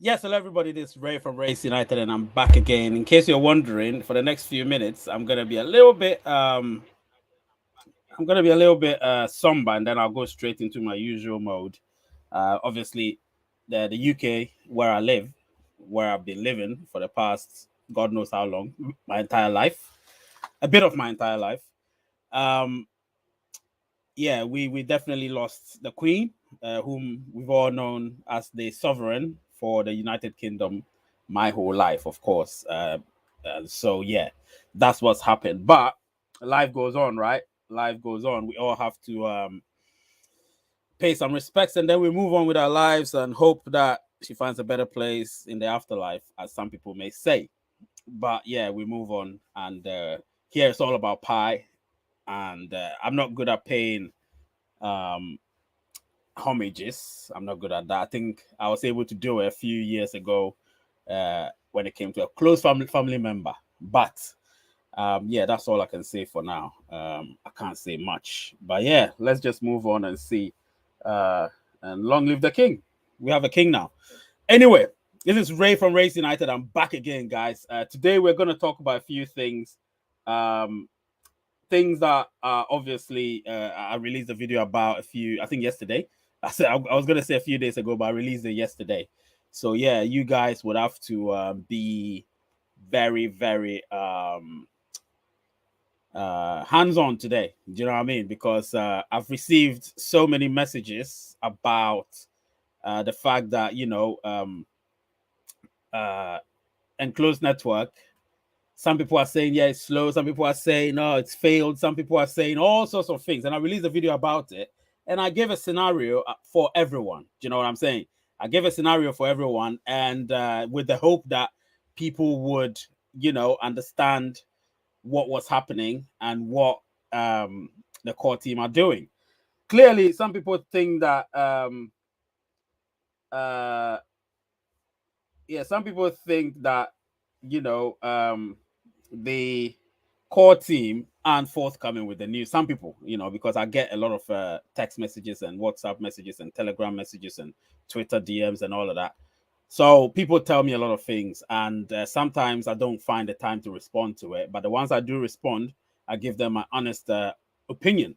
Yes, hello everybody. This is Ray from Race United, and I'm back again. In case you're wondering, for the next few minutes, I'm gonna be a little bit somber, and then I'll go straight into my usual mode. Obviously, the UK where I live, where I've been living for the past God knows how long, my entire life, a bit of my entire life. Um, yeah, we definitely lost the Queen, whom we've all known as the sovereign for the United Kingdom my whole life, of course. So yeah, that's what's happened. But life goes on, right? Life goes on. We all have to pay some respects, and then we move on with our lives and hope that she finds a better place in the afterlife, as some people may say. But yeah, we move on, and here it's all about pie. And I'm not good at paying um homages. I'm not good at that. I think I was able to do it a few years ago when it came to a close family member. But yeah, that's all I can say for now. I can't say much. But yeah, let's just move on and see. Uh, and long live the king. We have a king now. Anyway, this is Ray from Race United. I'm back again, guys. Today we're going to talk about a few things. Um, things that obviously I released a video about I think yesterday. I was gonna say a few days ago, but I released it yesterday. So yeah, you guys would have to be very, very hands on today. Do you know what I mean? Because I've received so many messages about the fact that uh, enclosed network. Some people are saying, yeah, it's slow. Some people are saying, no, it's failed. Some people are saying all sorts of things. And I released a video about it. And I gave a scenario for everyone. Do you know what I'm saying? I gave a scenario for everyone. And with the hope that people would, understand what was happening and what the core team are doing. Clearly, some people think that, uh, yeah, some people think that, you know, the core team aren't forthcoming with the news. Some people, because I get a lot of text messages and WhatsApp messages and Telegram messages and Twitter DMs and all of that. So people tell me a lot of things, and sometimes I don't find the time to respond to it. But the ones I do respond, I give them my honest opinion.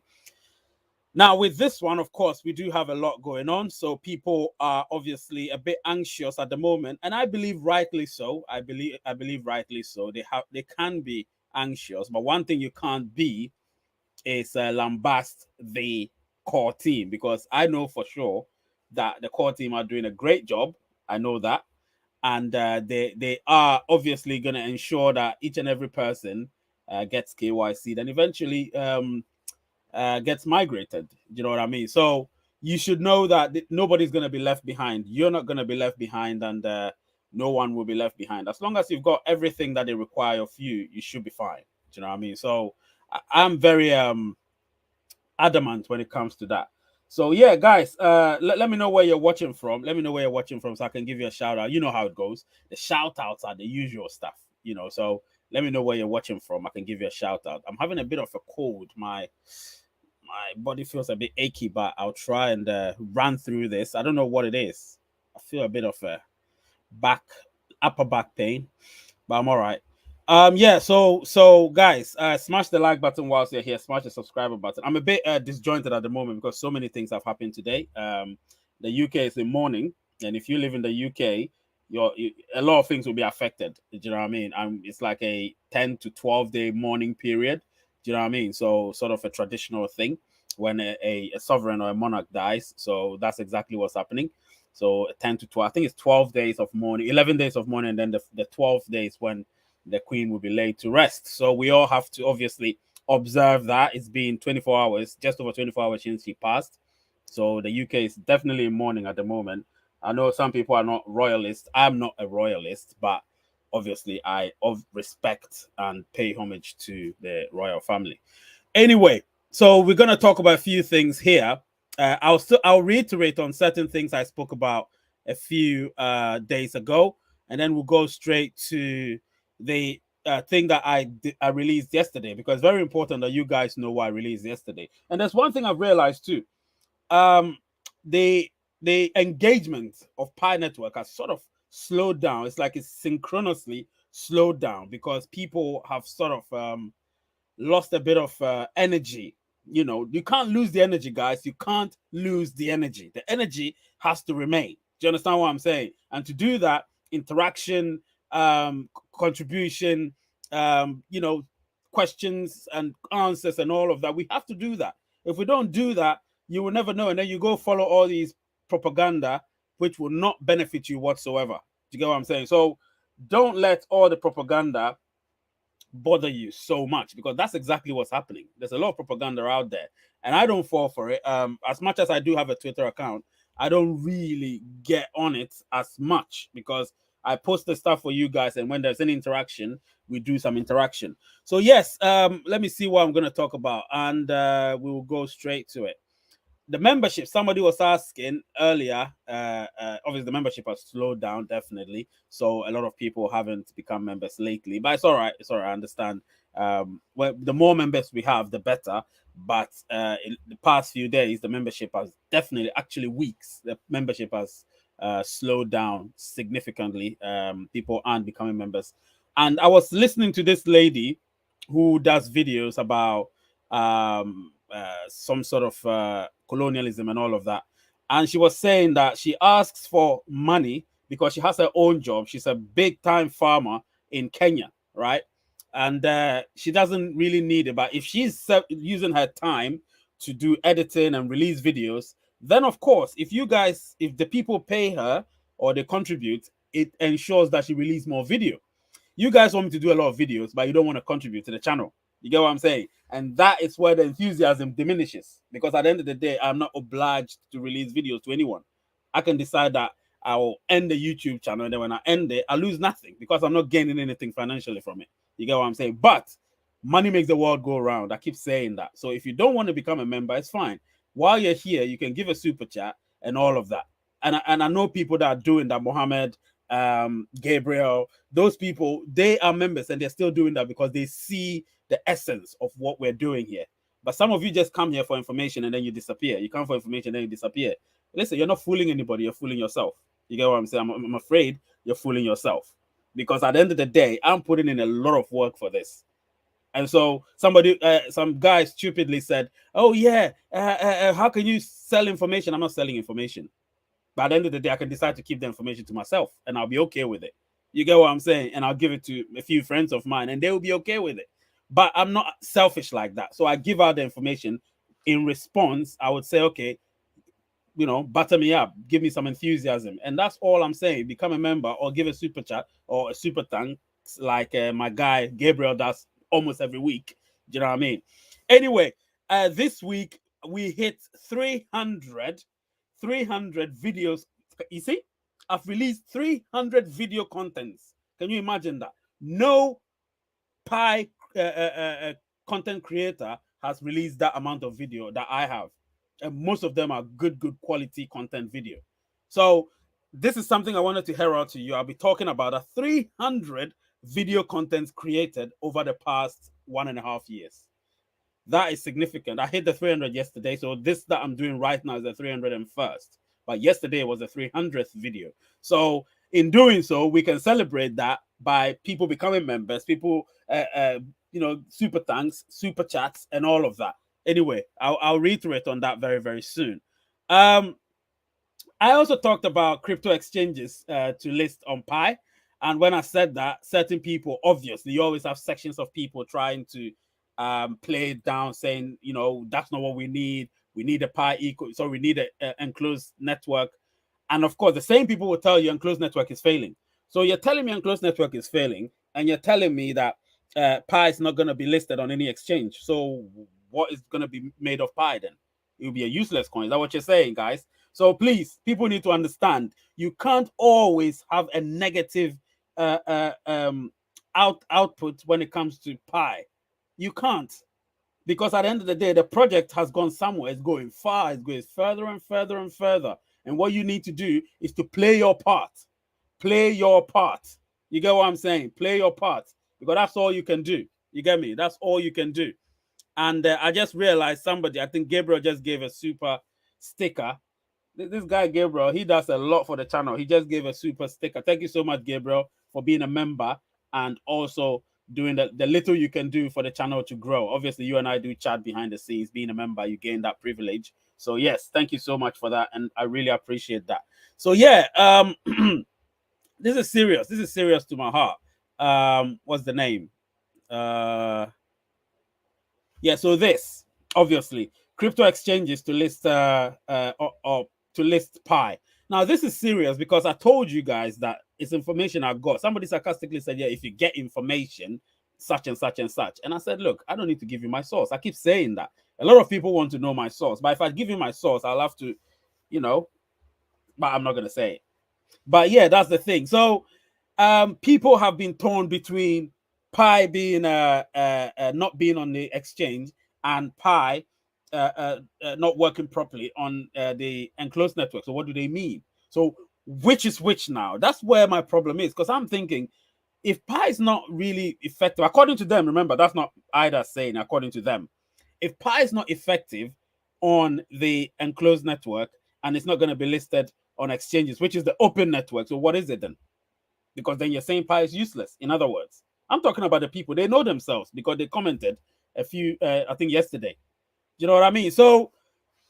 Now, with this one, of course, we do have a lot going on. So people are obviously a bit anxious at the moment, and I believe rightly so. I believe rightly so. They can be anxious, but one thing you can't be is lambast the core team, because I know for sure that the core team are doing a great job. I know that, and they are obviously going to ensure that each and every person gets KYC, and eventually gets migrated. You know what I mean? So you should know that nobody's going to be left behind. You're not going to be left behind, and no one will be left behind. As long as you've got everything that they require of you, you should be fine. Do you know what I mean? So I'm very adamant when it comes to that. So yeah, guys, let me know where you're watching from. Let me know where you're watching from so I can give you a shout out. You know how it goes. The shout outs are the usual stuff, So let me know where you're watching from. I can give you a shout out. I'm having a bit of a cold. My body feels a bit achy, but I'll try and run through this. I don't know what it is. I feel a bit of a back upper back pain, but I'm all right. Yeah, so guys, smash the like button whilst you're here, smash the subscriber button. I'm a bit disjointed at the moment because so many things have happened today. The UK is in mourning, and if you live in the UK, a lot of things will be affected. Do you know what I mean? It's like a 10 to 12 day mourning period. Do you know what I mean? So sort of a traditional thing when a sovereign or a monarch dies. So that's exactly what's happening. So 10 to 12, I think it's 12 days of mourning, 11 days of mourning, and then the 12th days when the queen will be laid to rest. So we all have to obviously observe that. It's been 24 hours, just over 24 hours since she passed. So the UK is definitely in mourning at the moment. I know some people are not royalists. I'm not a royalist, but obviously I respect and pay homage to the royal family. Anyway, so we're gonna talk about a few things here. I'll reiterate on certain things I spoke about a few days ago, and then we'll go straight to the thing that I released yesterday, because it's very important that you guys know what I released yesterday. And there's one thing I've realized too. Um, the the engagement of Pi Network has sort of slowed down. It's like it's synchronously slowed down because people have sort of lost a bit of energy. You know, you can't lose the energy, guys. You can't lose the energy. The energy has to remain. Do you understand what I'm saying? And to do that, interaction, contribution, you know, questions and answers and all of that, we have to do that. If we don't do that, you will never know. And then you go follow all these propaganda, which will not benefit you whatsoever. Do you get what I'm saying? So don't let all the propaganda bother you so much, because that's exactly what's happening. There's a lot of propaganda out there, and I don't fall for it. As much as I do have a Twitter account, I don't really get on it as much because I post the stuff for you guys, and when there's any interaction, we do some interaction. So yes, let me see what I'm going to talk about, and we will go straight to it. The membership, somebody was asking earlier, obviously the membership has slowed down, definitely, so a lot of people haven't become members lately, but it's all right. I understand. Well, the more members we have, the better, but in the past few days the membership has definitely, actually weeks, the membership has slowed down significantly. People aren't becoming members, and I was listening to this lady who does videos about some sort of colonialism and all of that. And she was saying that she asks for money because she has her own job. She's a big time farmer in Kenya, right? And she doesn't really need it. But if she's using her time to do editing and release videos, then of course, if the people pay her or they contribute, it ensures that she releases more video. You guys want me to do a lot of videos, but you don't want to contribute to the channel. You get what I'm saying? And that is where the enthusiasm diminishes, because at the end of the day, I'm not obliged to release videos to anyone. I can decide that I will end the YouTube channel, and then when I end it, I lose nothing because I'm not gaining anything financially from it. You get what I'm saying? But money makes the world go around. I keep saying that. So if you don't want to become a member, it's fine. While you're here, you can give a super chat and all of that. And I know people that are doing that. Mohammed, Gabriel, those people, they are members and they're still doing that because they see the essence of what we're doing here. But some of you just come here for information and then you disappear. You come for information and then you disappear. Listen, you're not fooling anybody, you're fooling yourself. You get what I'm saying? I'm afraid you're fooling yourself, because at the end of the day, I'm putting in a lot of work for this. And so some guy stupidly said, oh yeah, how can you sell information? I'm not selling information. But at the end of the day, I can decide to keep the information to myself and I'll be okay with it. You get what I'm saying? And I'll give it to a few friends of mine and they will be okay with it. But I'm not selfish like that. So I give out the information. In response, I would say, okay, you know, butter me up, give me some enthusiasm. And that's all I'm saying. Become a member or give a super chat or a super thanks like my guy Gabriel does almost every week. Do you know what I mean? Anyway, this week we hit 300 videos. You see, I've released 300 video contents. Can you imagine that? No Pi content creator has released that amount of video that I have. And most of them are good quality content video. So this is something I wanted to herald to you. I'll be talking about 300 video contents created over the past 1.5 years. That is significant. I hit the 300 yesterday, so this that I'm doing right now is the 301st. But yesterday was the 300th video. So in doing so, we can celebrate that by people becoming members, people, you know, super thanks, super chats, and all of that. Anyway, I'll reiterate on that very, very soon. I also talked about crypto exchanges to list on Pi. And when I said that, certain people, obviously, you always have sections of people trying to play it down, saying, you know, that's not what we need. We need a Pi eco, so we need an enclosed network. And of course, the same people will tell you enclosed network is failing. So you're telling me enclosed network is failing, and you're telling me that Pi is not going to be listed on any exchange. So what is going to be made of Pi then? It will be a useless coin. Is that what you're saying, guys? So please, people need to understand, you can't always have a negative output when it comes to Pi. You can't. Because at the end of the day, the project has gone somewhere. It's going far. It's going further and further and further. And what you need to do is to play your part. Play your part. You get what I'm saying? Play your part. Because that's all you can do. You get me? That's all you can do. And I just realized somebody, I think Gabriel just gave a super sticker. This guy Gabriel, he does a lot for the channel. He just gave a super sticker. Thank you so much, Gabriel, for being a member and also doing the little you can do for the channel to grow. Obviously, you and I do chat behind the scenes. Being a member, you gain that privilege. So yes, thank you so much for that, and I really appreciate that. So yeah, this is serious. This is serious to my heart. What's the name? Yeah, so this obviously crypto exchanges to list or to list Pi. Now this is serious because I told you guys that it's information I got. Somebody sarcastically said, "Yeah, if you get information, such and such and such," and I said, "Look, I don't need to give you my source." I keep saying that. A lot of people want to know my source, but if I give you my source, I'll have to, you know, but I'm not gonna say it. But yeah, that's the thing. So people have been torn between Pi being not being on the exchange and Pi not working properly on the enclosed network. So what do they mean? So which is which now? That's where my problem is, because I'm thinking if Pi is not really effective, according to them, remember that's not either saying, according to them, if Pi is not effective on the enclosed network and it's not going to be listed on exchanges, which is the open network, so what is it then? Because then you're saying Pi is useless. In other words, I'm talking about the people. They know themselves because they commented a few, I think yesterday. You know what I mean? So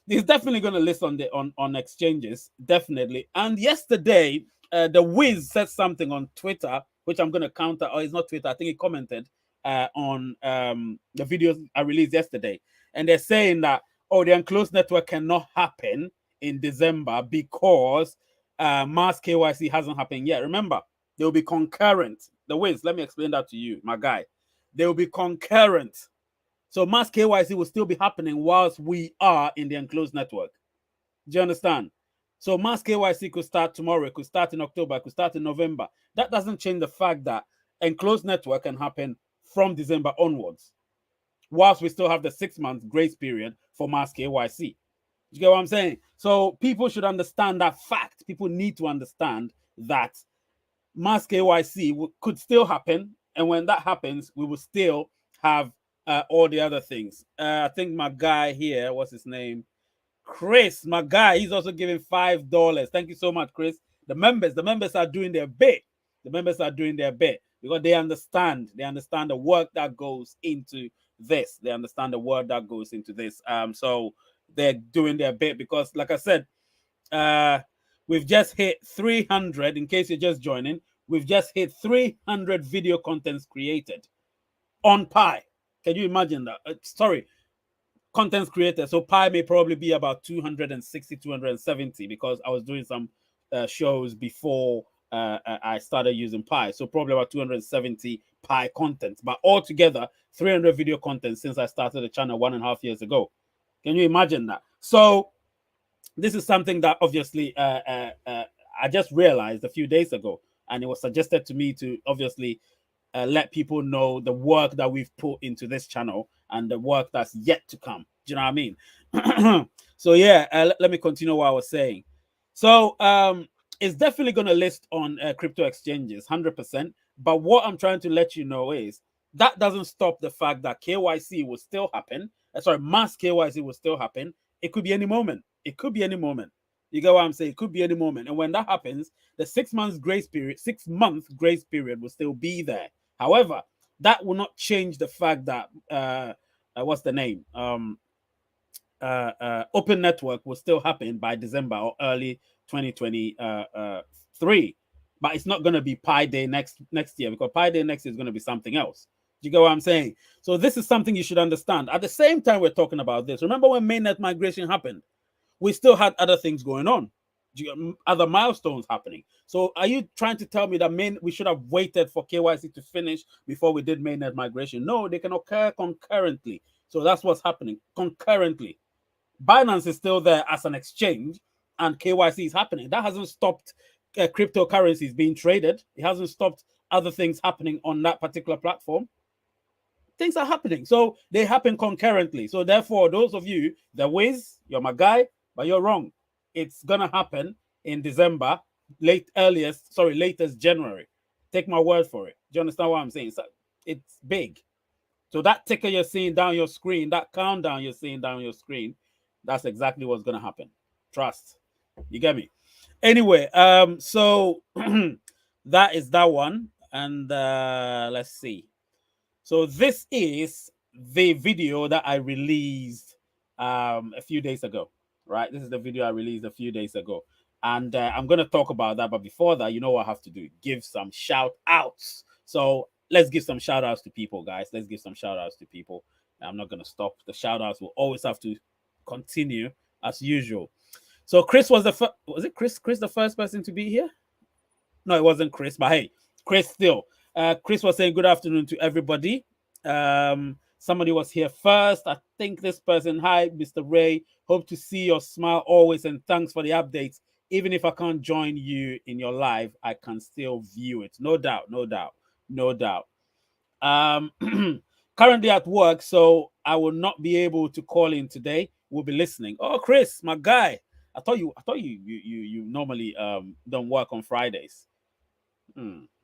he's definitely going to list on the on exchanges, definitely. And yesterday, the Wiz said something on Twitter, which I'm going to counter. Or it's not Twitter. I think he commented on the videos I released yesterday, and they're saying that the enclosed network cannot happen in December because mass KYC hasn't happened yet. Remember, they will be concurrent. The Wiz, let me explain that to you, my guy. They will be concurrent. So mass KYC will still be happening whilst we are in the enclosed network. Do you understand? So mass KYC could start tomorrow, it could start in October, it could start in November. That doesn't change the fact that enclosed network can happen from December onwards, whilst we still have the 6 month grace period for mass KYC. You get what I'm saying? So people should understand that fact. People need to understand that mass KYC could still happen. And when that happens, we will still have all the other things. I think my guy here, what's his name? Chris, my guy, he's also giving $5. Thank you so much, Chris. The members are doing their bit. The members are doing their bit because they understand. They understand the work that goes into this. They understand the work that goes into this. So they're doing their bit because, like I said, we've just hit 300. In case you're just joining, we've just hit 300 video contents created on Pi. Can you imagine that? Sorry, contents created. So Pi may probably be about 260, 270 because I was doing some shows before I started using Pi. So probably about 270 Pi content, but altogether 300 video content since I started the channel 1.5 years ago. Can you imagine that? So this is something that obviously I just realized a few days ago, and it was suggested to me to obviously let people know the work that we've put into this channel and the work that's yet to come. Do you know what I mean? So yeah, let me continue what I was saying. So it's definitely going to list on crypto exchanges, 100%. But what I'm trying to let you know is that doesn't stop the fact that KYC will still happen. Sorry, mass KYC will still happen. It could be any moment. It could be any moment. You get what I'm saying? It could be any moment. And when that happens, the 6 months grace period, 6 month grace period will still be there. However, that will not change the fact that what's the name? Open network will still happen by December or early 2023. But it's not going to be Pi Day next year, because Pi Day next year is going to be something else. Do you get what I'm saying? So this is something you should understand. At the same time we're talking about this, remember when mainnet migration happened? We still had other things going on, other milestones happening. So are you trying to tell me that we should have waited for KYC to finish before we did mainnet migration? No, they can occur concurrently. So that's what's happening concurrently. Binance is still there as an exchange and KYC is happening. That hasn't stopped cryptocurrencies being traded. It hasn't stopped other things happening on that particular platform. Things are happening. So they happen concurrently. So therefore, those of you, the Wiz, you're my guy, but you're wrong. It's going to happen in December, latest January. Take my word for it. Do you understand what I'm saying? So it's big. So that ticker you're seeing down your screen, that countdown you're seeing down your screen, that's exactly what's going to happen. Trust. You get me? Anyway, so that is that one. And let's see. So this is the video that I released a few days ago, right? This is the video I released a few days ago. And I'm going to talk about that. But before that, you know what I have to do? Give some shout outs. So let's give some shout outs to people, guys. Let's give some shout outs to people. I'm not going to stop. The shout outs will always have to continue as usual. So Chris was the first. Was it Chris the first person to be here? No, it wasn't Chris, but hey, Chris still. Chris was saying good afternoon to everybody. Somebody was here first. I think this person, hi, Mr. Ray. Hope to see your smile always, and thanks for the updates. Even if I can't join you in your live, I can still view it. No doubt, no doubt, no doubt. Currently at work, so I will not be able to call in today. We'll be listening. Oh, Chris, my guy. I thought you normally don't work on Fridays.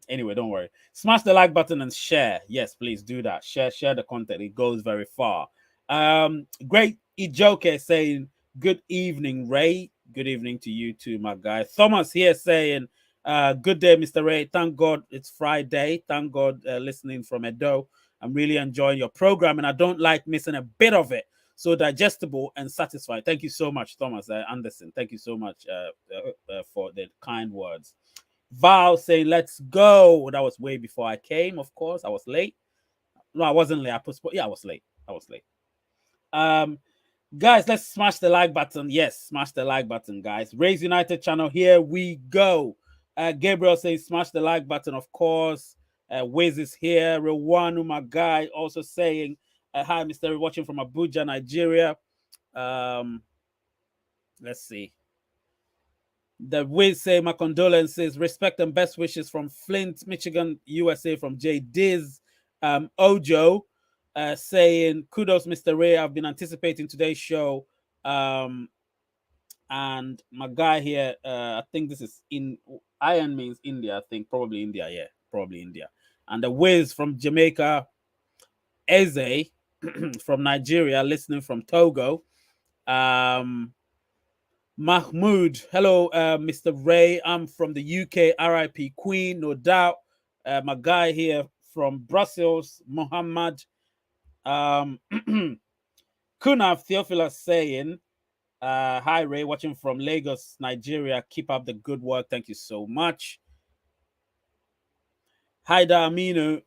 Anyway, don't worry. Smash the like button and share. Yes, please do that. Share the content. It goes very far. Great Ijoke saying good evening, Ray. Good evening to you too, my guy. Thomas here saying good day, Mr. Ray. Thank God it's Friday. Thank God listening from Edo. I'm really enjoying your program and I don't like missing a bit of it. So digestible and satisfied. Thank you so much, Thomas Anderson. Thank you so much for the kind words. Val saying, let's go. That was way before I came, of course. I was late. No, I wasn't late. I was late. I was late. Guys, let's smash the like button. Yes, smash the like button, guys. Raise United channel. Here we go. Gabriel saying, smash the like button, of course. Wiz is here. Rwanu, my guy, also saying, hi, Mr. Watching from Abuja, Nigeria. Let's see. The Wiz say, my condolences, respect and best wishes from Flint, Michigan, USA, from J Diz. Ojo saying, kudos, Mr. Ray. I've been anticipating today's show. And my guy here, I think this is in Iron means India, I think. Probably India, yeah. Probably India. And the Wiz from Jamaica, Eze from Nigeria, listening from Togo. Mahmoud, hello, Mr. Ray. I'm from the UK, RIP Queen, no doubt. My guy here from Brussels, Mohammed. Kunaf Theophilus saying, hi, Ray, watching from Lagos, Nigeria. Keep up the good work. Thank you so much. Haida Aminu,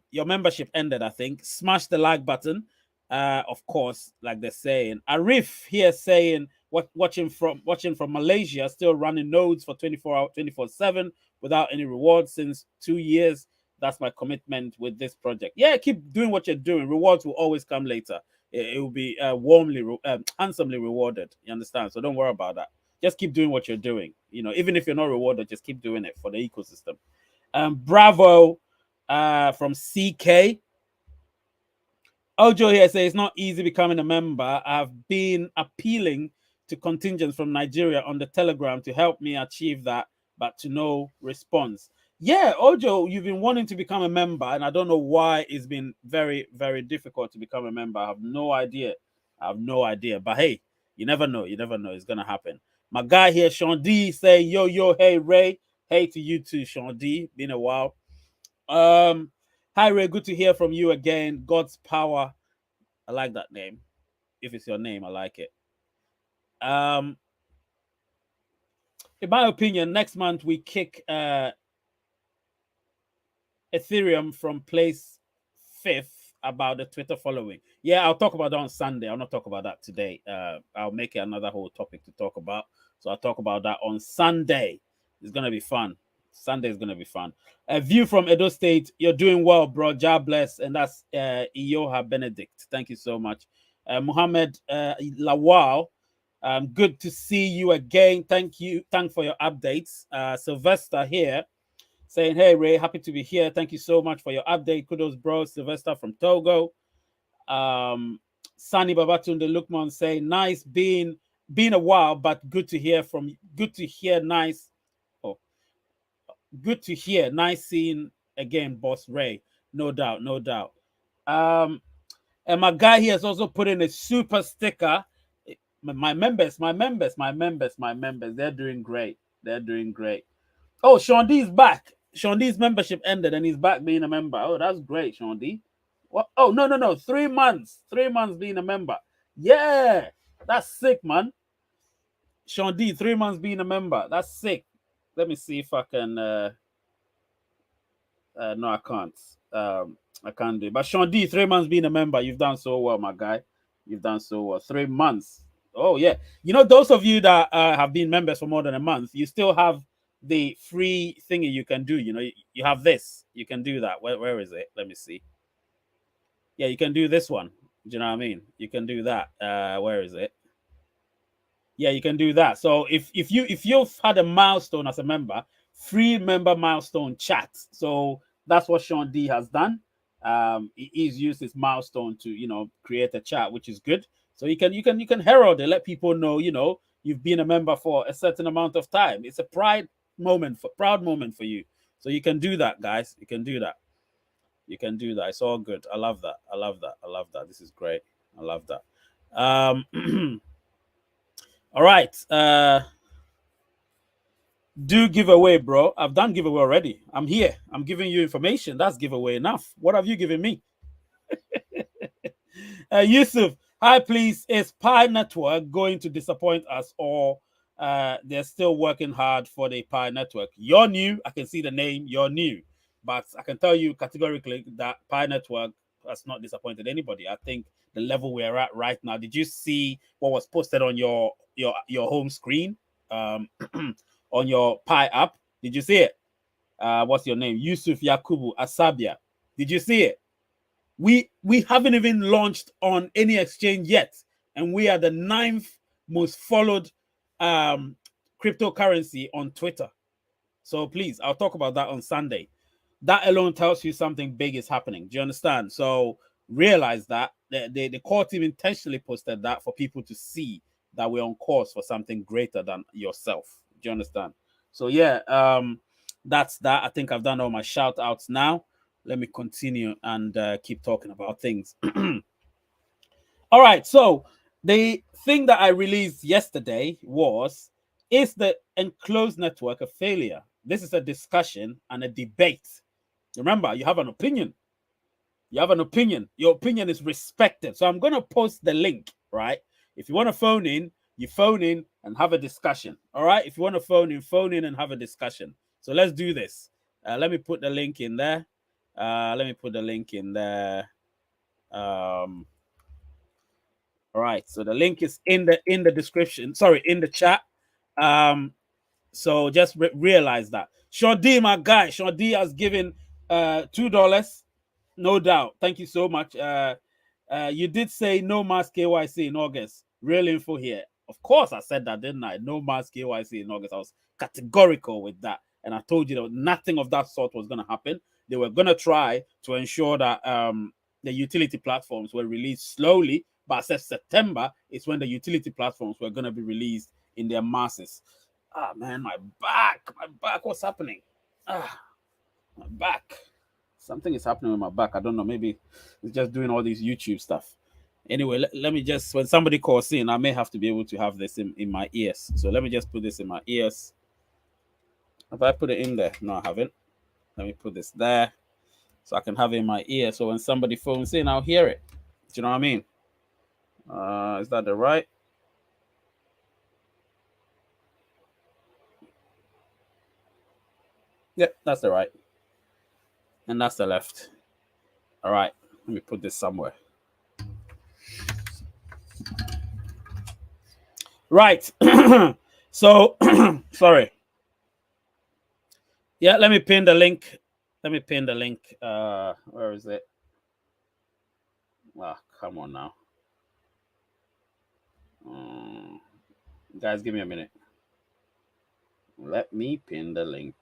your membership ended, I think. Smash the like button. Of course, like they're saying. Arif here saying, watching from Malaysia, still running nodes for 24/7 without any rewards since 2 years. That's my commitment with this project. Yeah, keep doing what you're doing. Rewards will always come later. It will be handsomely rewarded. You understand? So don't worry about that. Just keep doing what you're doing. You know, even if you're not rewarded, just keep doing it for the ecosystem. Bravo from CK. Ojo here says it's not easy becoming a member. I've been appealing to contingents from Nigeria on the Telegram to help me achieve that, but to no response. Yeah, Ojo, you've been wanting to become a member, and I don't know why it's been very, very difficult to become a member. I have no idea. But hey, you never know. You never know. It's gonna happen. My guy here, Sean D, say yo, hey Ray. Hey to you too, Sean D. Been a while. Hi Ray, good to hear from you again. God's power. I like that name. If it's your name, I like it. In my opinion, next month we kick Ethereum from place 5th about the Twitter following. Yeah, I'll talk about that on Sunday. I'll not talk about that today. I'll make it another whole topic to talk about. So I'll talk about that on Sunday. It's gonna be fun. Sunday is gonna be fun. A view from Edo State. You're doing well, bro. God bless. And that's Iyoha Benedict. Thank you so much. Muhammad Lawal. Good to see you again. Thank you. Thank for your updates. Sylvester here saying, hey Ray, happy to be here. Thank you so much for your update. Kudos, bro. Sylvester from Togo. Sani Babatunde Lukman saying, nice being a while, but good to hear nice. Oh, good to hear. Nice seeing again, boss Ray. No doubt, no doubt. And my guy here has also put in a super sticker. My members, my members, my members, my members. They're doing great. They're doing great. Oh, Sean D is back. Sean D's membership ended and he's back being a member. Oh, that's great, Sean D. What? Oh, no. 3 months. 3 months being a member. Yeah. That's sick, man. Sean D, 3 months being a member. That's sick. Let me see if I can. No, I can't. I can't do it. But Sean D, 3 months being a member. You've done so well, my guy. You've done so well. 3 months. Oh, yeah. You know, those of you that have been members for more than a month, you still have the free thingy you can do. You know, you have this. You can do that. Where is it? Let me see. Yeah, you can do this one. Do you know what I mean? You can do that. Where is it? Yeah, you can do that. So if you've had a milestone as a member, free member milestone chat. So that's what Sean D has done. He's used his milestone to create a chat, which is good. So you can herald it, let people know you've been a member for a certain amount of time. It's a proud moment for you. So you can do that, guys. You can do that. You can do that. It's all good. I love that. I love that. I love that. This is great. I love that. All right. Do giveaway, bro. I've done giveaway already. I'm here. I'm giving you information. That's giveaway enough. What have you given me? Yusuf, hi, please. Is Pi Network going to disappoint us, or they're still working hard for the Pi Network? You're new. I can see the name. You're new. But I can tell you categorically that Pi Network has not disappointed anybody. I think the level we're at right now. Did you see what was posted on your home screen on your Pi app? Did you see it? What's your name? Yusuf Yakubu Asabia. Did you see it? We haven't even launched on any exchange yet, and we are the 9th most followed cryptocurrency on Twitter. So please, I'll talk about that on Sunday. That alone tells you something big is happening. Do you understand? So realize that the core team intentionally posted that for people to see that we're on course for something greater than yourself. Do you understand? So yeah, that's that. I think I've done all my shout outs now. Let me continue and keep talking about things. All right. So the thing that I released yesterday was, is the enclosed network a failure? This is a discussion and a debate. Remember, you have an opinion. You have an opinion. Your opinion is respected. So I'm going to post the link, right? If you want to phone in, you phone in and have a discussion. All right. If you want to phone in and have a discussion. So let's do this. Let me put the link in there. Let me put the link in there. All right. So the link is in the description. Sorry, in the chat. So just realize that. Sean D, my guy. Sean D has given $2. No doubt. Thank you so much. You did say no mass KYC in August. Real info here. Of course, I said that, didn't I? No mass KYC in August. I was categorical with that. And I told you that nothing of that sort was going to happen. They were going to try to ensure that the utility platforms were released slowly. But I said September is when the utility platforms were going to be released in their masses. Ah, man, my back. What's happening? Ah, my back. Something is happening with my back. I don't know. Maybe it's just doing all these YouTube stuff. Anyway, let me just, when somebody calls in, I may have to be able to have this in my ears. So let me just put this in my ears. Have I put it in there? No, I haven't. Let me put this there so I can have it in my ear. So when somebody phones in, I'll hear it. Do you know what I mean? Is that the right? Yep, that's the right. And that's the left. All right. Let me put this somewhere. Right. So, sorry. Yeah, let me pin the link. Let me pin the link. Where is it? Ah, come on now. Guys, give me a minute. Let me pin the link.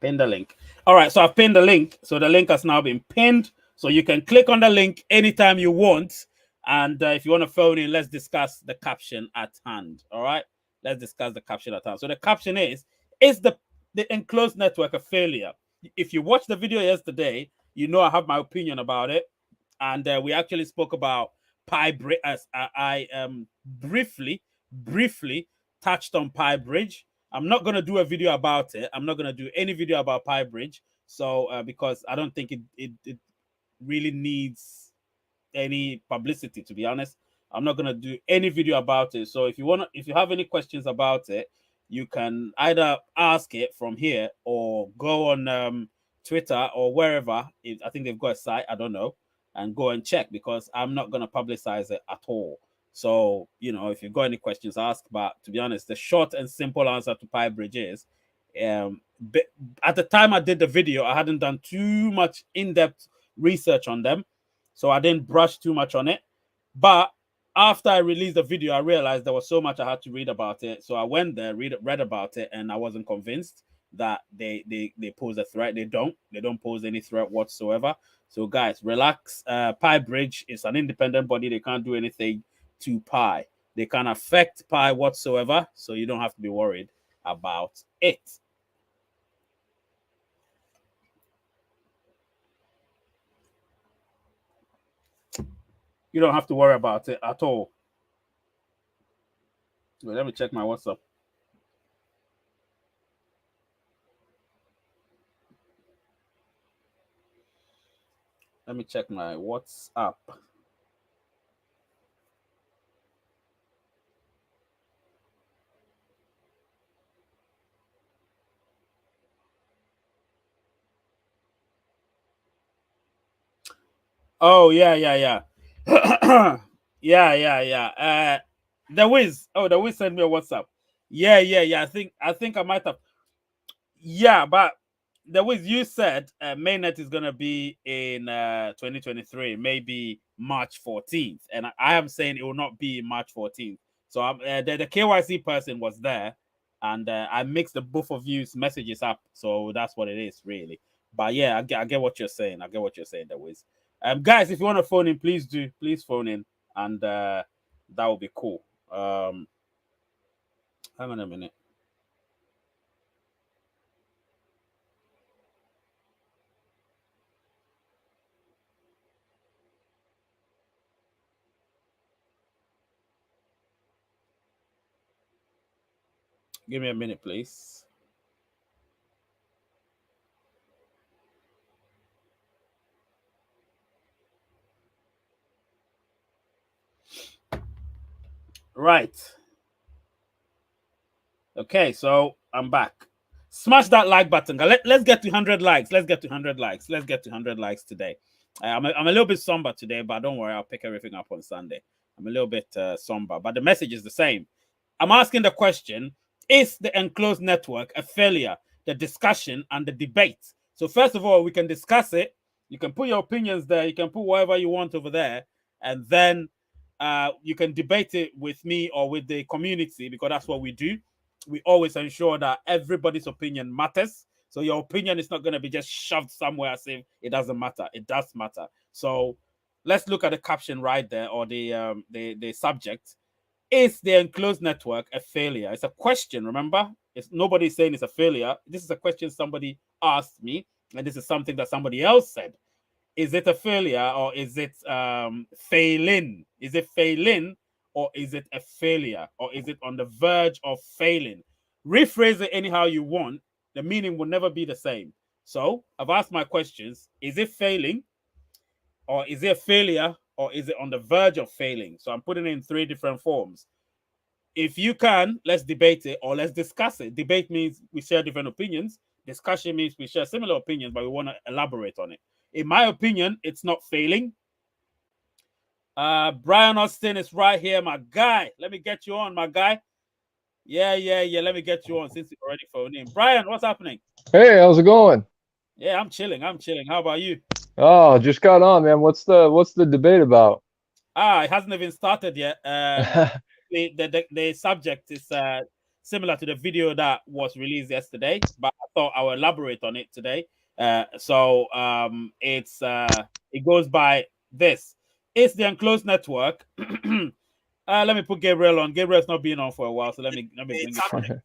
Pin the link. All right, so I've pinned the link. So the link has now been pinned. So you can click on the link anytime you want. And if you want to phone in, let's discuss the caption at hand. All right, let's discuss the caption at hand. So the caption is the enclosed network a failure? If you watched the video yesterday, you know I have my opinion about it. And we actually spoke about as I briefly touched on Pi Bridge. I'm not gonna do a video about it. I'm not gonna do any video about Pi Bridge. So because I don't think it really needs any publicity, to be honest. I'm not gonna do any video about it. So if you have any questions about it, you can either ask it from here or go on Twitter or wherever. I think they've got a site, I don't know, and go and check, because I'm not gonna publicize it at all. So, if you've got any questions, ask. But to be honest, the short and simple answer to Pi Bridge is, at the time I did the video, I hadn't done too much in-depth research on them, so I didn't brush too much on it. But after I released the video, I realized there was so much I had to read about it. So I went there, read about it, and I wasn't convinced that they pose a threat. They don't pose any threat whatsoever. So guys, relax. Pi Bridge is an independent body. They can't do anything to Pi. They can't affect Pi whatsoever. So you don't have to be worried about it. You don't have to worry about it at all. Wait, let me check my WhatsApp. Let me check my WhatsApp. Oh, yeah. yeah. The Wiz sent me a WhatsApp. Yeah. I think I might have. Yeah, but the Wiz, you said mainnet is gonna be in 2023, maybe March 14th, and I am saying it will not be March 14th. So the KYC person was there, and I mixed the both of you's messages up. So that's what it is, really. But yeah, I get what you're saying. I get what you're saying, the Wiz. Guys, if you want to phone in, please phone in, and that would be cool. Hang on a minute. Give me a minute, please. Right. Okay, so I'm back. Smash that like button. Let's get to 100 likes. Let's get to 100 likes today. I'm a little bit somber today, but don't worry. I'll pick everything up on Sunday. I'm a little bit somber, but the message is the same. I'm asking the question, is the enclosed network a failure? The discussion and the debate. So first of all, we can discuss it. You can put your opinions there. You can put whatever you want over there. And then you can debate it with me or with the community, because that's what we do. We always ensure that everybody's opinion matters. So your opinion is not going to be just shoved somewhere as if it doesn't matter. It does matter. So let's look at the caption right there, or the subject. Is the enclosed network a failure? It's a question, remember? It's nobody's saying it's a failure. This is a question somebody asked me, and this is something that somebody else said. Is it a failure, or is it failing? Is it failing, or is it a failure, or is it on the verge of failing? Rephrase it anyhow you want. The meaning will never be the same. So I've asked my questions. Is it failing, or is it a failure, or is it on the verge of failing? So I'm putting it in 3 different forms. If you can, let's debate it, or let's discuss it. Debate means we share different opinions. Discussion means we share similar opinions, but we want to elaborate on it. In my opinion, it's not failing. Brian Austin is right here, my guy. Let me get you on, my guy. Yeah. Let me get you on since you already phoned in. Brian, what's happening? Hey, how's it going? Yeah, I'm chilling. How about you? Oh, just got on, man. What's the debate about? It hasn't even started yet. The subject is similar to the video that was released yesterday, but I thought I would elaborate on it today. So it goes by this. It's the enclosed network. Let me put Gabriel on. Gabriel's not been on for a while, so let me bring it on.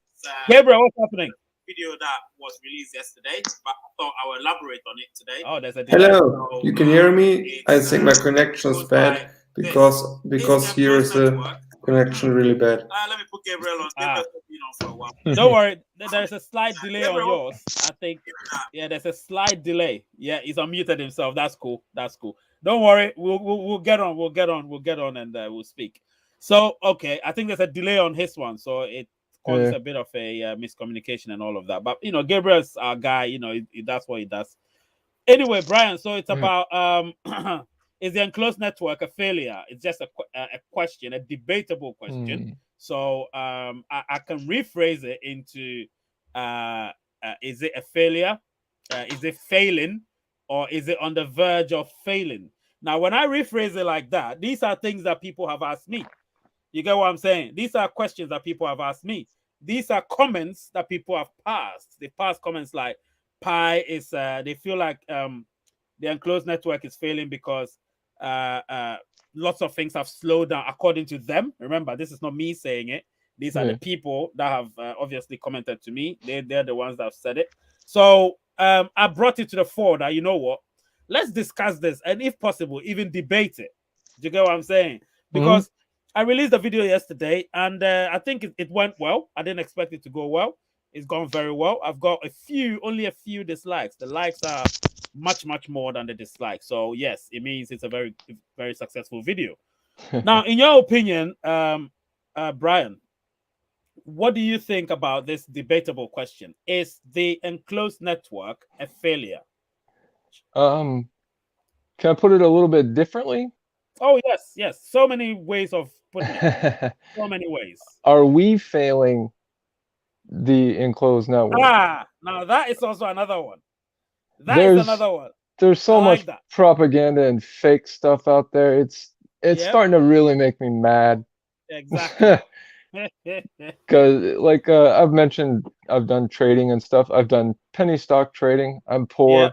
Gabriel, what's happening? Video that was released yesterday, but I thought I would elaborate on it today. Oh, there's a delay. Hello, you can hear me? I think my connection is bad. because here is the connection really bad. Let me put Gabriel on. Gabriel's been on for a while. Don't worry. There's a slight delay on yours. I think. Yeah, there's a slight delay. Yeah, he's unmuted himself. That's cool. That's cool. Don't worry. We'll get on. We'll get on, and we'll speak. So okay, I think there's a delay on his one, so it causes a bit of a miscommunication and all of that. But Gabriel's our guy. That's what he does. Anyway, Brian. So it's about is the enclosed network a failure? It's just a question, a debatable question. So I can rephrase it into is it a failure? Is it failing? Or is it on the verge of failing? Now, when I rephrase it like that, these are things that people have asked me. You get what I'm saying? These are questions that people have asked me. These are comments that people have passed. They pass comments like Pi is, they feel like the enclosed network is failing because lots of things have slowed down according to them. Remember, this is not me saying it. These are the people that have obviously commented to me. They're the ones that have said it. So I brought it to the fore that, you know what, let's discuss this and if possible, even debate it. Do you get what I'm saying? Because I released a video yesterday and I think it went well. I didn't expect it to go well. It's gone very well. I've got only a few dislikes. The likes are much more than the dislikes. So yes, it means it's a very, very successful video. Now, in your opinion, Brian, what do you think about this debatable question? Is the enclosed network a failure? Can I put it a little bit differently? Oh, yes. So many ways of putting it. So many ways. Are we failing the enclosed network? Now that is also another one. There's another one. There's so much propaganda and fake stuff out there. It's starting to really make me mad. Exactly. Because like I've mentioned, I've done trading and stuff. I've done penny stock trading. I'm poor.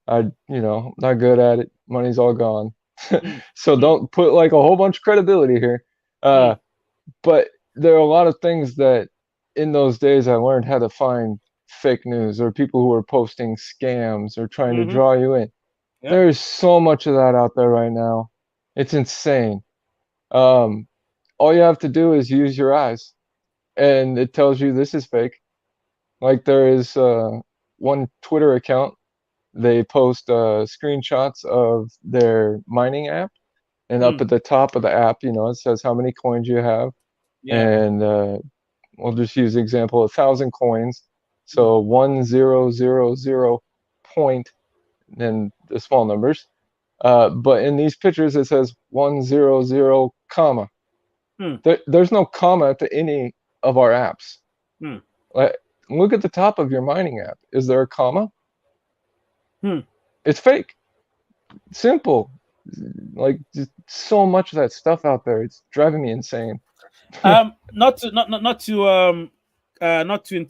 I'm not good at it. Money's all gone. So don't put like a whole bunch of credibility here. But there are a lot of things that in those days I learned how to find fake news or people who are posting scams or trying to draw you in. There's so much of that out there right now. It's insane. All you have to do is use your eyes and it tells you this is fake. Like there is one Twitter account, they post screenshots of their mining app, and up at the top of the app, it says how many coins you have. And we'll just use the example, 1,000 coins. So 1000 point, then the small numbers. But in these pictures, it says 100 comma. There's no comma to any of our apps. Look at the top of your mining app. Is there a comma? It's fake. Simple. Like just so much of that stuff out there. It's driving me insane. Not to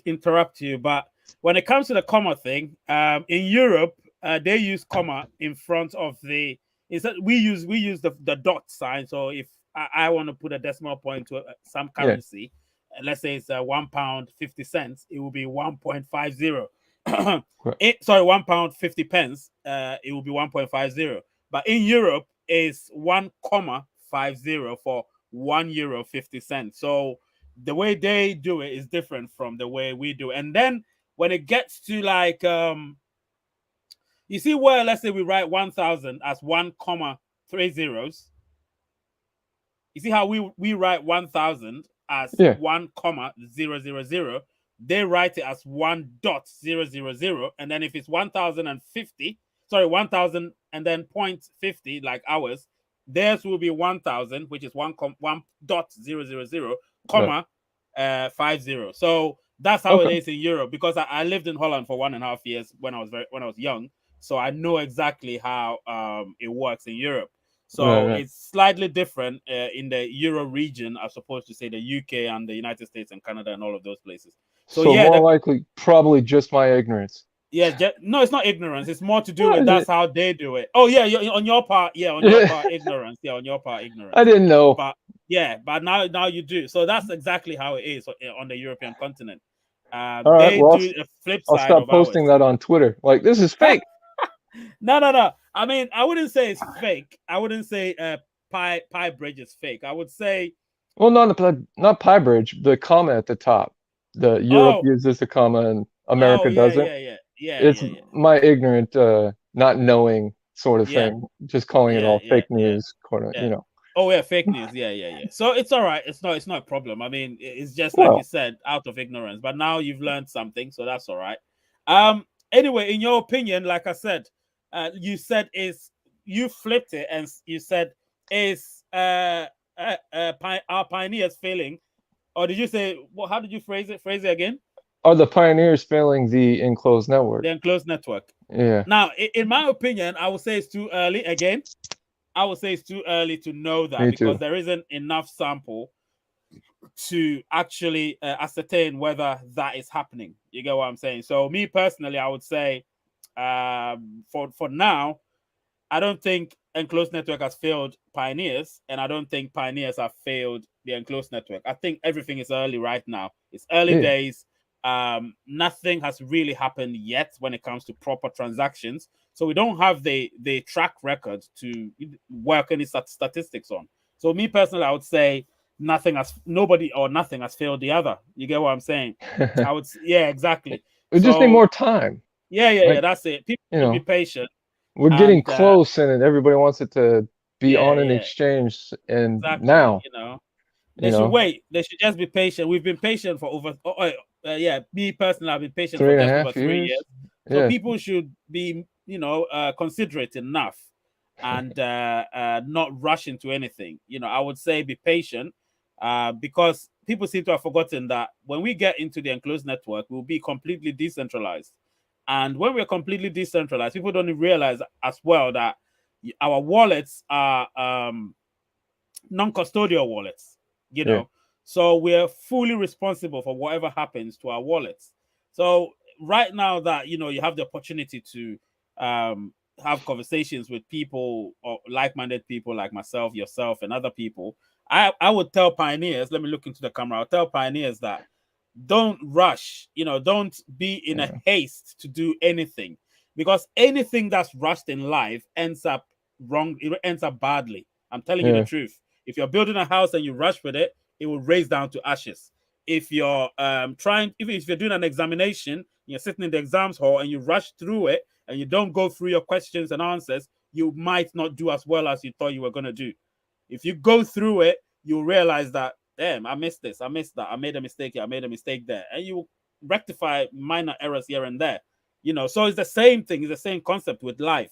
interrupt you, but when it comes to the comma thing, in Europe, they use comma in front of the. Instead, we use the dot sign. So if I want to put a decimal point to some currency, let's say it's £1.50, it will be 1.50. Sorry, £1.50. It will be 1.50. But in Europe, it's 1.50 for €1.50. So the way they do it is different from the way we do. And then when it gets to like you see where let's say we write 1,000 as 1.30. You see how we write 1,000 as 1.000. They write it as 1.000, and then if it's 1,050, 1,000 and then 0.50 like ours, theirs will be 1,000, which is 1.000, comma 50. So that's how it is in Europe. Because I lived in Holland for 1.5 years when I was young, so I know exactly how it works in Europe. So it's slightly different in the Euro region as opposed to say the UK and the United States and Canada and all of those places. So more likely, probably just my ignorance. Yeah, no, it's not ignorance. It's more to do with that's how they do it. Oh yeah, on your part, ignorance. Yeah, on your part, ignorance. I didn't know. But now you do. So that's exactly how it is on the European continent. They do a flip side. I'll stop posting that on Twitter. Like this is fake. No. I mean, I wouldn't say it's fake. I wouldn't say Pi Bridge is fake. I would say. Well, not Pi Bridge. The comma at the top. The Europe uses the comma and America doesn't. It's my ignorant, not knowing sort of thing. Just calling it all fake news. You know. Oh yeah, fake news. Yeah. So it's all right. It's not a problem. I mean, it's just like you said, out of ignorance. But now you've learned something, so that's all right. Anyway, in your opinion, like I said, you said you flipped it and you said is our pioneers failing, or did you say how did you phrase it? Phrase it again. Are the pioneers failing the enclosed network? The enclosed network. Yeah. Now, in my opinion, I would say it's too early. Again, I would say it's too early to know that because there isn't enough sample to actually ascertain whether that is happening. You get what I'm saying? So me personally, I would say for now, I don't think enclosed network has failed pioneers, and I don't think pioneers have failed the enclosed network. I think everything is early right now. It's early days. Nothing has really happened yet when it comes to proper transactions. So we don't have the track record to work any statistics on. So me personally, I would say nothing has failed the other. You get what I'm saying? I would, exactly. We just need more time. Yeah, that's it. People should be patient. We're getting close, and everybody wants it to be on an exchange. And now, they should wait. They should just be patient. We've been patient for over. Me personally, I've been patient for just over 3 years. So people should be, considerate enough and not rush into anything. I would say be patient because people seem to have forgotten that when we get into the enclosed network, we'll be completely decentralized. And when we're completely decentralized, people don't realize as well that our wallets are non-custodial wallets, So we're fully responsible for whatever happens to our wallets. So right now that, you have the opportunity to have conversations with people or like-minded people like myself, yourself, and other people, I would tell pioneers, let me look into the camera, I'll tell pioneers that don't rush, don't be in a haste to do anything, because anything that's rushed in life ends up wrong. It ends up badly. I'm telling you the truth. If you're building a house and you rush with it, it will raise down to ashes. If you're if you're doing an examination, you're sitting in the exams hall and you rush through it and you don't go through your questions and answers, you might not do as well as you thought you were going to do. If you go through it, you'll realize that, damn, I missed this, I missed that, I made a mistake here, I made a mistake there, and you rectify minor errors here and there. So it's the same thing, it's the same concept with life.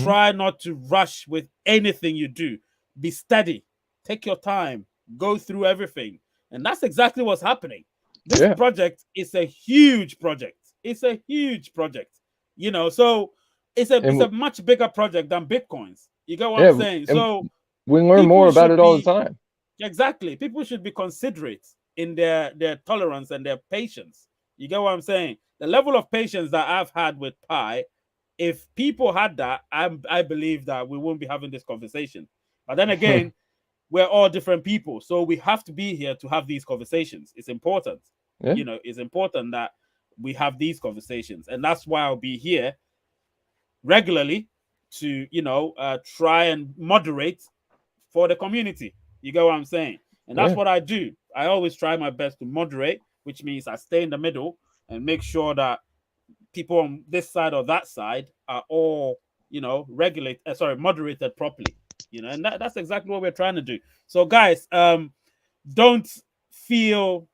Try not to rush with anything you do. Be steady, take your time, go through everything. And that's exactly what's happening. This project is a huge project. It's a huge project, so it's a much bigger project than Bitcoins. You get what I'm saying? So we learn more about it all the time. Exactly. People should be considerate in their tolerance and their patience. You get what I'm saying? The level of patience that I've had with Pi, if people had that, I believe that we won't be having this conversation. But then again, we're all different people. So we have to be here to have these conversations. It's important. It's important that we have these conversations. And that's why I'll be here regularly to, try and moderate for the community. You get what I'm saying? And that's what I do. I always try my best to moderate, which means I stay in the middle and make sure that people on this side or that side are all, moderated properly. And that's exactly what we're trying to do. So guys, don't feel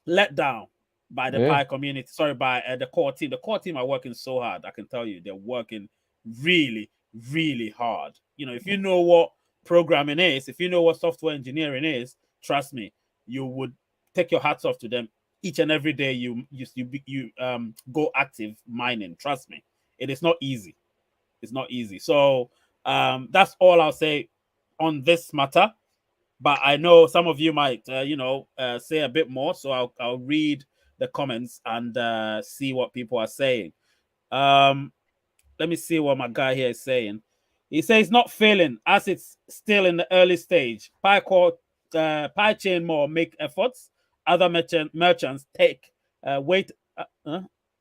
let down by the Pi community. Sorry, by the core team. The core team are working so hard. I can tell you, they're working really, really hard. If you know what programming is, if you know what software engineering is, trust me, you would take your hats off to them each and every day. You go active mining. Trust me, it is not easy. It's not easy. So that's all I'll say on this matter. But I know some of you might say a bit more, so I'll read the comments and see what people are saying. Let me see what my guy here is saying. He says not failing as it's still in the early stage. Pi chain more make efforts. Other merchants take wait.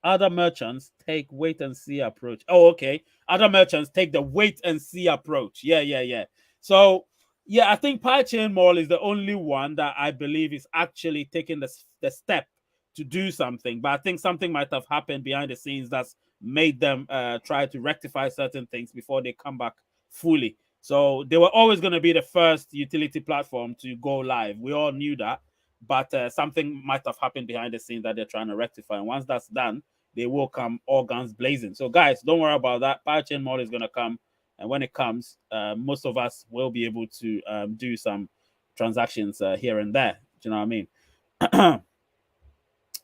Other merchants take wait and see approach. Oh, okay. Other merchants take the wait and see approach. Yeah. So Yeah, I think Pie Chain Mall is the only one that I believe is actually taking the step to do something. But I think something might have happened behind the scenes that's made them try to rectify certain things before they come back fully. So they were always going to be the first utility platform to go live. We all knew that, but something might have happened behind the scenes that they're trying to rectify. And once that's done, they will come all guns blazing. So guys, don't worry about that. Pie Chain Mall is going to come, and when it comes, most of us will be able to do some transactions here and there. Do you know what I mean?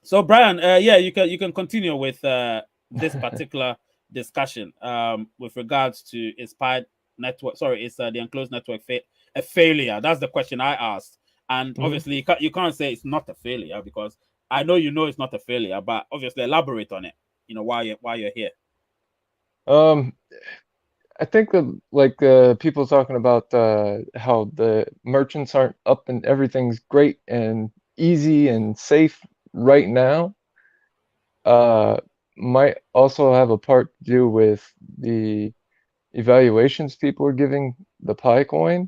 So Brian, yeah, you can continue with this particular discussion with regards to Inspired Network. Sorry, it's the enclosed network a failure. That's the question I asked, and obviously you can't say it's not a failure, because I know it's not a failure, but obviously elaborate on it. While you're here. I think that like people talking about how the merchants aren't up and everything's great and easy and safe right now, might also have a part to do with the evaluations people are giving the Pi coin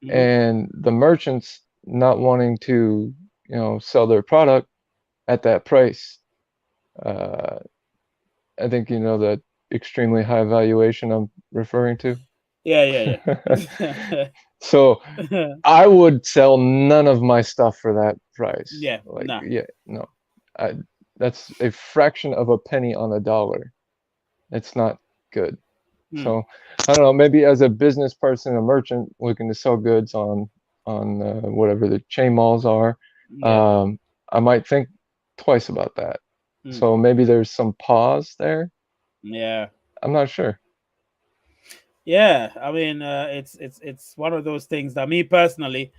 and the merchants not wanting to, sell their product at that price. I think that extremely high valuation I'm referring to. Yeah. So I would sell none of my stuff for that price. Yeah, nah. Yeah, no. That's a fraction of a penny on a dollar. It's not good. So I don't know, maybe as a business person, a merchant looking to sell goods on whatever the chain malls are, I might think twice about that. So maybe there's some pause there. Yeah. I'm not sure. Yeah, I mean, it's one of those things that me personally,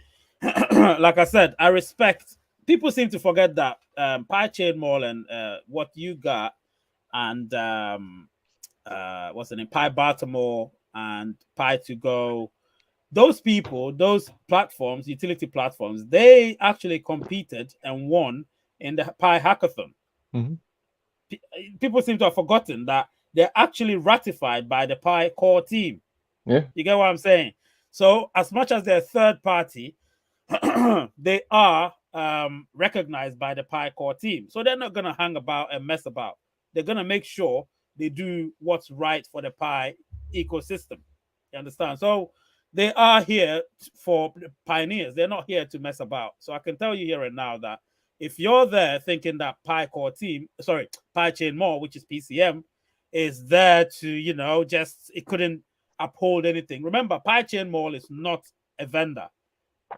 like I said, I respect. People seem to forget that Pie Chain Mall and what you got, and what's the name, Pie Baltimore and Pie to Go. Those people, those platforms, utility platforms, they actually competed and won in the Pie Hackathon. People seem to have forgotten that they're actually ratified by the Pi core team. Yeah. You get what I'm saying? So as much as they're third party, they are recognized by the Pi core team. So they're not going to hang about and mess about. They're going to make sure they do what's right for the Pi ecosystem. You understand? So they are here for pioneers. They're not here to mess about. So I can tell you here and now that if you're there thinking that Pi core team, sorry, Pi Chain Mall, which is PCM, is there to, just it couldn't uphold anything. Remember, Pi Chain Mall is not a vendor.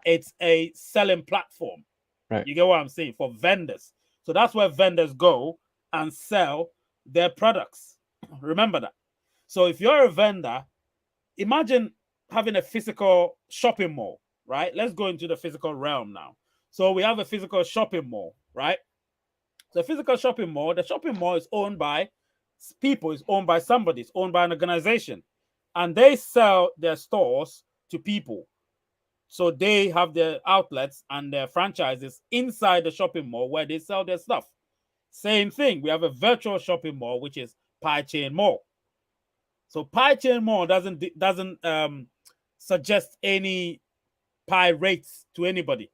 It's a selling platform. Right. You get what I'm saying? For vendors. So that's where vendors go and sell their products. Remember that. So if you're a vendor, imagine having a physical shopping mall, right? Let's go into the physical realm now. So we have a physical shopping mall, right? The physical shopping mall, the shopping mall is owned by people, is owned by somebody, it's owned by an organization. And they sell their stores to people. So they have their outlets and their franchises inside the shopping mall where they sell their stuff. Same thing. We have a virtual shopping mall, which is Pi Chain Mall. So Pi Chain Mall doesn't suggest any Pi rates to anybody.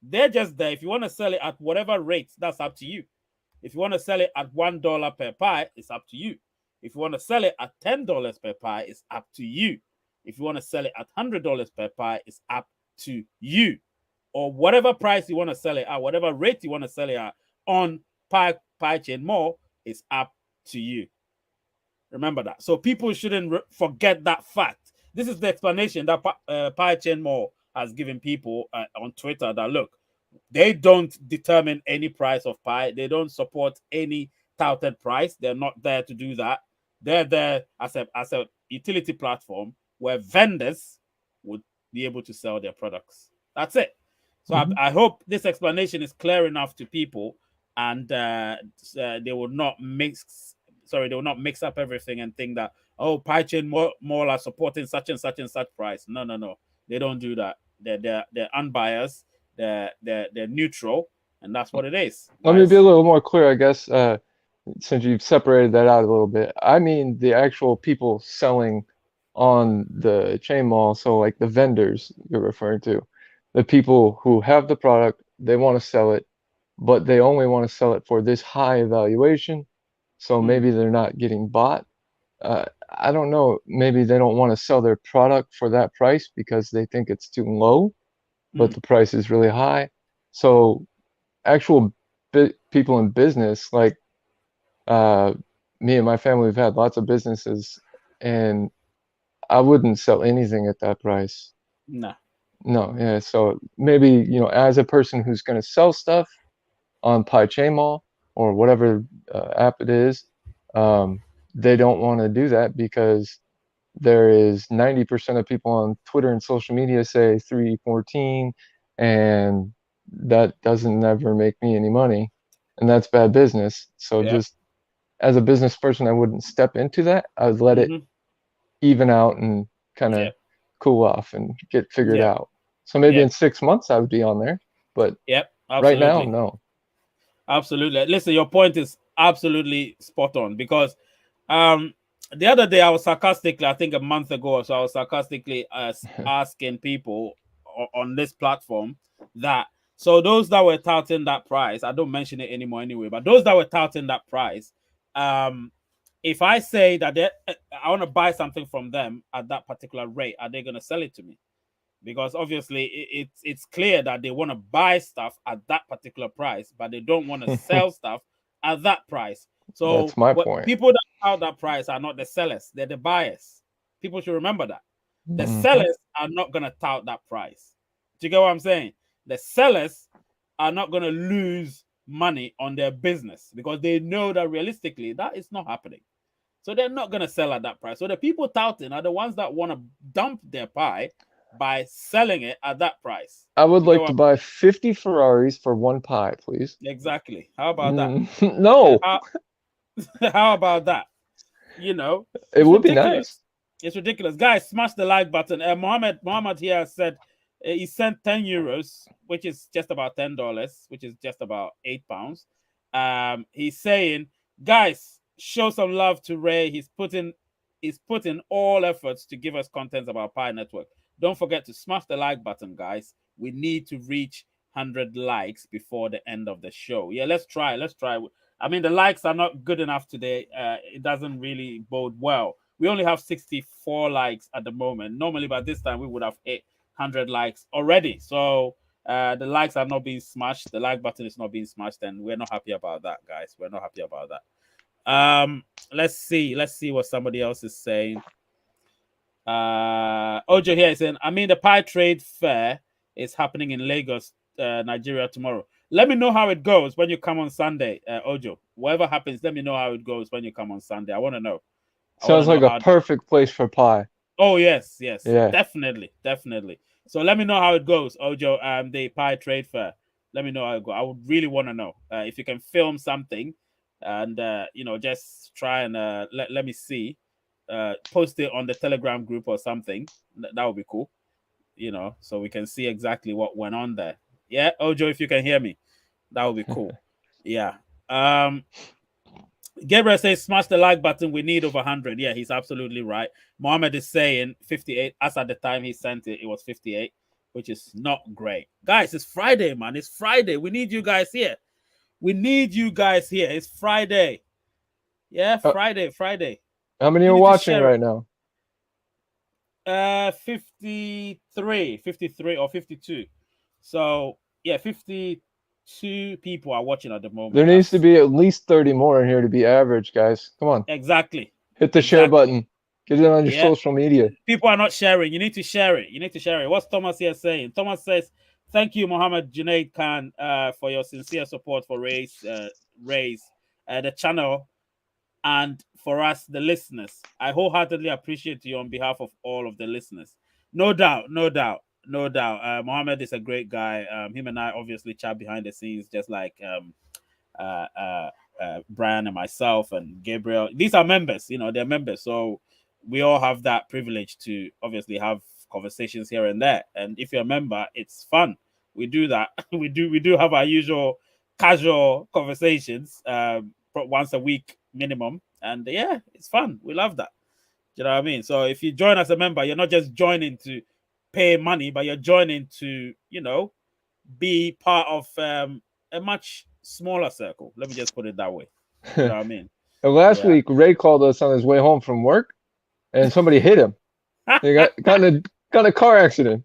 They're just there. If you want to sell it at whatever rates, that's up to you. If you want to sell it at $1 per Pi, it's up to you. If you want to sell it at $10 per Pi, it's up to you. If you want to sell it at $100 per Pi, it's up to you. Or whatever price you want to sell it at, whatever rate you want to sell it at on Pi Chain Mall, it's up to you. Remember that. So people shouldn't forget that fact. This is the explanation that Pi Chain Mall has given people on Twitter that, look, they don't determine any price of Pi. They don't support any touted price. They're not there to do that. They're there as a utility platform where vendors would be able to sell their products. That's it. So I hope this explanation is clear enough to people, and they will not mix up everything and think that, oh, Pi Chain Mall are supporting such and such and such price. No. They don't do that. They're unbiased. They're neutral, and that's what it is. Let me be a little more clear, I guess, since you've separated that out a little bit. I mean the actual people selling on the chain mall. So like the vendors you're referring to, the people who have the product, they want to sell it, but they only want to sell it for this high evaluation. So maybe they're not getting bought. I don't know. Maybe they don't want to sell their product for that price because they think it's too low, but the price is really high. So actual people in business, like me and my family, we've had lots of businesses, and I wouldn't sell anything at that price. No. No, yeah. So maybe, you know, as a person who's going to sell stuff on PieChainMall or whatever app it is, they don't want to do that because there is 90% of people on Twitter and social media say 314, and that doesn't ever make me any money, and that's bad business. So just as a business person, I wouldn't step into that. I would let it even out and kind of cool off and get figured out. So maybe in 6 months I would be on there, but right now, no. Absolutely. Listen, your point is absolutely spot on, because the other day I was sarcastically, I think a month ago or so, I was sarcastically asking people on this platform that, so those that were touting that price, I don't mention it anymore anyway, but those that were touting that price, if I say that I want to buy something from them at that particular rate, are they going to sell it to me? Because obviously it's clear that they want to buy stuff at that particular price, but they don't want to sell stuff at that price. So that's my point. People that out that price are not the sellers, they're the buyers. People should remember that. The sellers are not going to tout that price. Do you get what I'm saying? The sellers are not going to lose money on their business because they know that realistically that is not happening. So they're not going to sell at that price. So the people touting are the ones that want to dump their pie by selling it at that price. I would like to buy 50 Ferraris for one pie, please. Exactly. How about that? No. How about that? You know, it would be nice. It's ridiculous. Guys, smash the like button. Mohammed here said he sent 10 euros, which is just about $10, which is just about £8. He's saying, guys, show some love to Ray. He's putting all efforts to give us content about Pi Network. Don't forget to smash the like button, guys. We need to reach 100 likes before the end of the show. Yeah, let's try. I mean, the likes are not good enough today. It doesn't really bode well. We only have 64 likes at the moment. Normally, by this time, we would have hit 100 likes already. So the likes are not being smashed. The like button is not being smashed, and we're not happy about that, guys. We're not happy about that. Let's see what somebody else is saying. Ojo here is saying, I mean, the Pi Trade Fair is happening in Lagos, Nigeria tomorrow. Let me know how it goes when you come on Sunday, Ojo. Whatever happens, let me know how it goes when you come on Sunday. I want to know. Sounds like a perfect place for Pi. Oh, yes. Yeah. Definitely. So let me know how it goes, Ojo, the Pi Trade Fair. Let me know how it goes. I would really want to know. If you can film something and, just try and let me see. Post it on the Telegram group or something. That would be cool, so we can see exactly what went on there. Yeah, Ojo, if you can hear me, that would be cool. Yeah. Gabriel says, smash the like button. We need over 100. Yeah, he's absolutely right. Mohammed is saying 58. As at the time he sent it, it was 58, which is not great. Guys, it's Friday, man. It's Friday. We need you guys here. It's Friday. Yeah, Friday. How many are watching right now? 53 or 52. So, yeah, 52 people are watching at the moment. There needs to be at least 30 more in here to be average, guys. Come on. Exactly. Hit the share button. Get it on your social media. People are not sharing. You need to share it. What's Thomas here saying? Thomas says, thank you, Mohammed Junaid Khan, for your sincere support for Raise the channel, and for us, the listeners. I wholeheartedly appreciate you on behalf of all of the listeners. No doubt. Mohammed is a great guy. Him and I obviously chat behind the scenes, just like Brian and myself and Gabriel. These are members, they're members. So we all have that privilege to obviously have conversations here and there. And if you're a member, it's fun. We do that. we do have our usual casual conversations once a week minimum. And yeah, it's fun. We love that. You know what I mean? So if you join as a member, you're not just joining to pay money, but you're joining to, be part of a much smaller circle. Let me just put it that way. You know what I mean? And last Yeah. week, Ray called us on his way home from work, and somebody hit him. He got a car accident.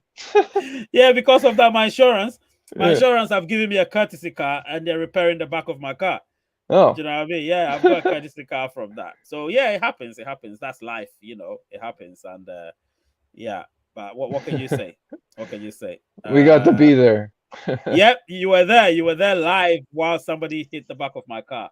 Yeah, because of that, my insurance Yeah. have given me a courtesy car, and they're repairing the back of my car. Oh, Do you know what I mean? Yeah, I've got a courtesy car from that. So yeah, it happens. It happens. That's life. It happens. And yeah, but what can you say? What can you say? we got to be there. Yep, you were there. You were there live while somebody hit the back of my car.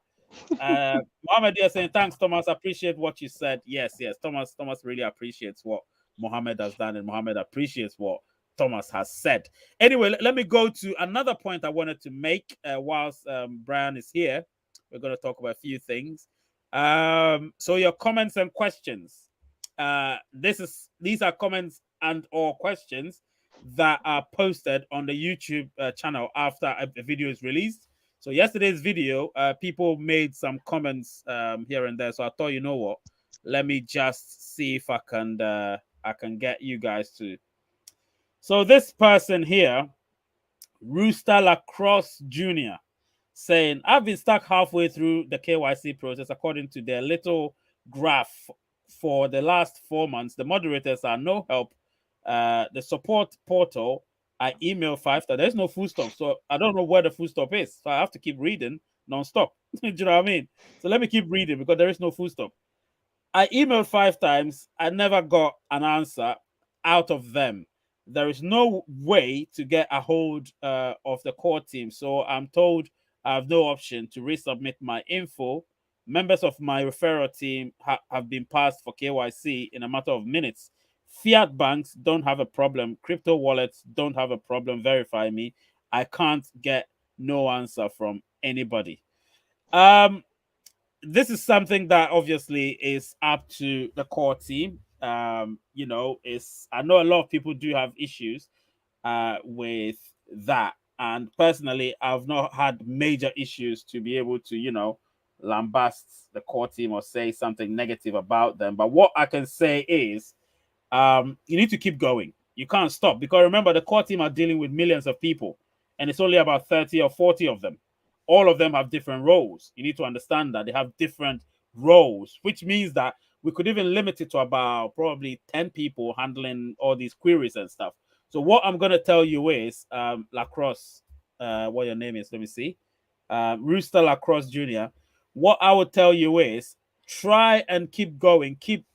Mohammed, you're saying thanks, Thomas. Appreciate what you said. Yes. Thomas really appreciates what Mohammed has done, and Mohammed appreciates what Thomas has said. Anyway, let me go to another point I wanted to make whilst Brian is here. We're going to talk about a few things. So your comments and questions. These are comments and or questions that are posted on the YouTube channel after a video is released. So yesterday's video, people made some comments here and there. So I thought, you know what? Let me just see if I can get you guys to. So this person here, Rooster Lacrosse Jr., saying, I've been stuck halfway through the KYC process according to their little graph for the last 4 months. The moderators are no help. The support portal, I email 5 times. There's no full stop. So I don't know where the full stop is. So I have to keep reading non-stop. Do you know what I mean? So let me keep reading because there is no full stop. I emailed 5 times. I never got an answer out of them. There is no way to get a hold of the core team. So I'm told I have no option to resubmit my info. Members of my referral team have been passed for KYC in a matter of minutes. Fiat banks don't have a problem. Crypto wallets don't have a problem. Verify me. I can't get no answer from anybody. This is something that obviously is up to the core team. Is I know a lot of people do have issues with that, and personally, I've not had major issues to be able to, lambast the core team or say something negative about them. But what I can say is, you need to keep going. You can't stop because remember, the core team are dealing with millions of people, and it's only about 30 or 40 of them. All of them have different roles. You need to understand that they have different roles, which means that we could even limit it to about probably 10 people handling all these queries and stuff. So what I'm going to tell you is, Lacrosse, what your name is, let me see. Rooster Lacrosse Jr. What I would tell you is try and keep going. Keep,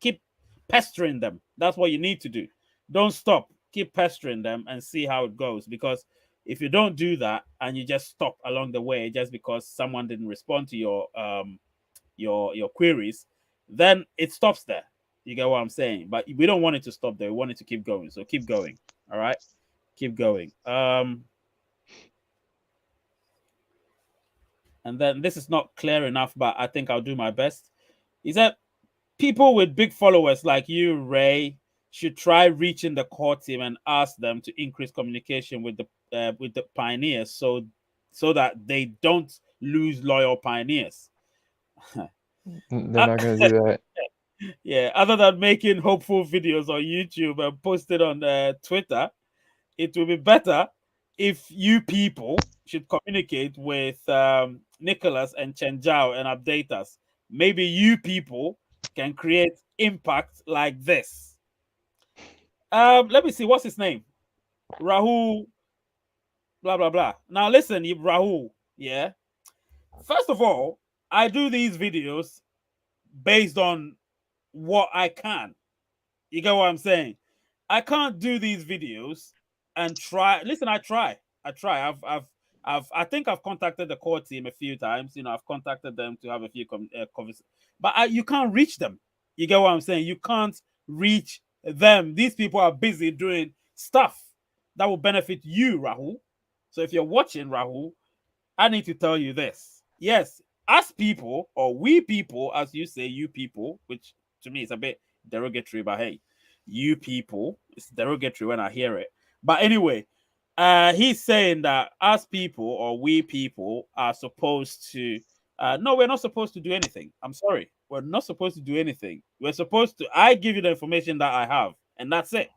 keep pestering them. That's what you need to do. Don't stop. Keep pestering them and see how it goes. Because if you don't do that and you just stop along the way just because someone didn't respond to your queries, then it stops there. You get what I'm saying? But we don't want it to stop there. We want it to keep going. So keep going. All right, keep going. And then this is not clear enough, but I think I'll do my best. Is that people with big followers like you, Ray, should try reaching the core team and ask them to increase communication with the pioneers, so that they don't lose loyal pioneers. They're not going to do that. Yeah, other than making hopeful videos on YouTube and posted on Twitter, it will be better if you people should communicate with Nicholas and Chenjao and update us. Maybe you people can create impact like this. Let me see. What's his name? Rahul. Blah blah blah. Now listen, Rahul. Yeah. First of all, I do these videos based on what I can. You get what I'm saying? I can't do these videos and try. Listen, I try. I think I've contacted the core team a few times. I've contacted them to have a few conversations, but you can't reach them. You get what I'm saying? You can't reach them. These people are busy doing stuff that will benefit you, Rahul. So if you're watching, Rahul, I need to tell you this. Yes, us people, or we people, as you say, you people, which to me is a bit derogatory, but hey, you people, it's derogatory when I hear it. But anyway, he's saying that us people or we people are supposed to No, we're not supposed to do anything. I'm sorry. We're not supposed to do anything. We're supposed to, I give you the information that I have, and that's it.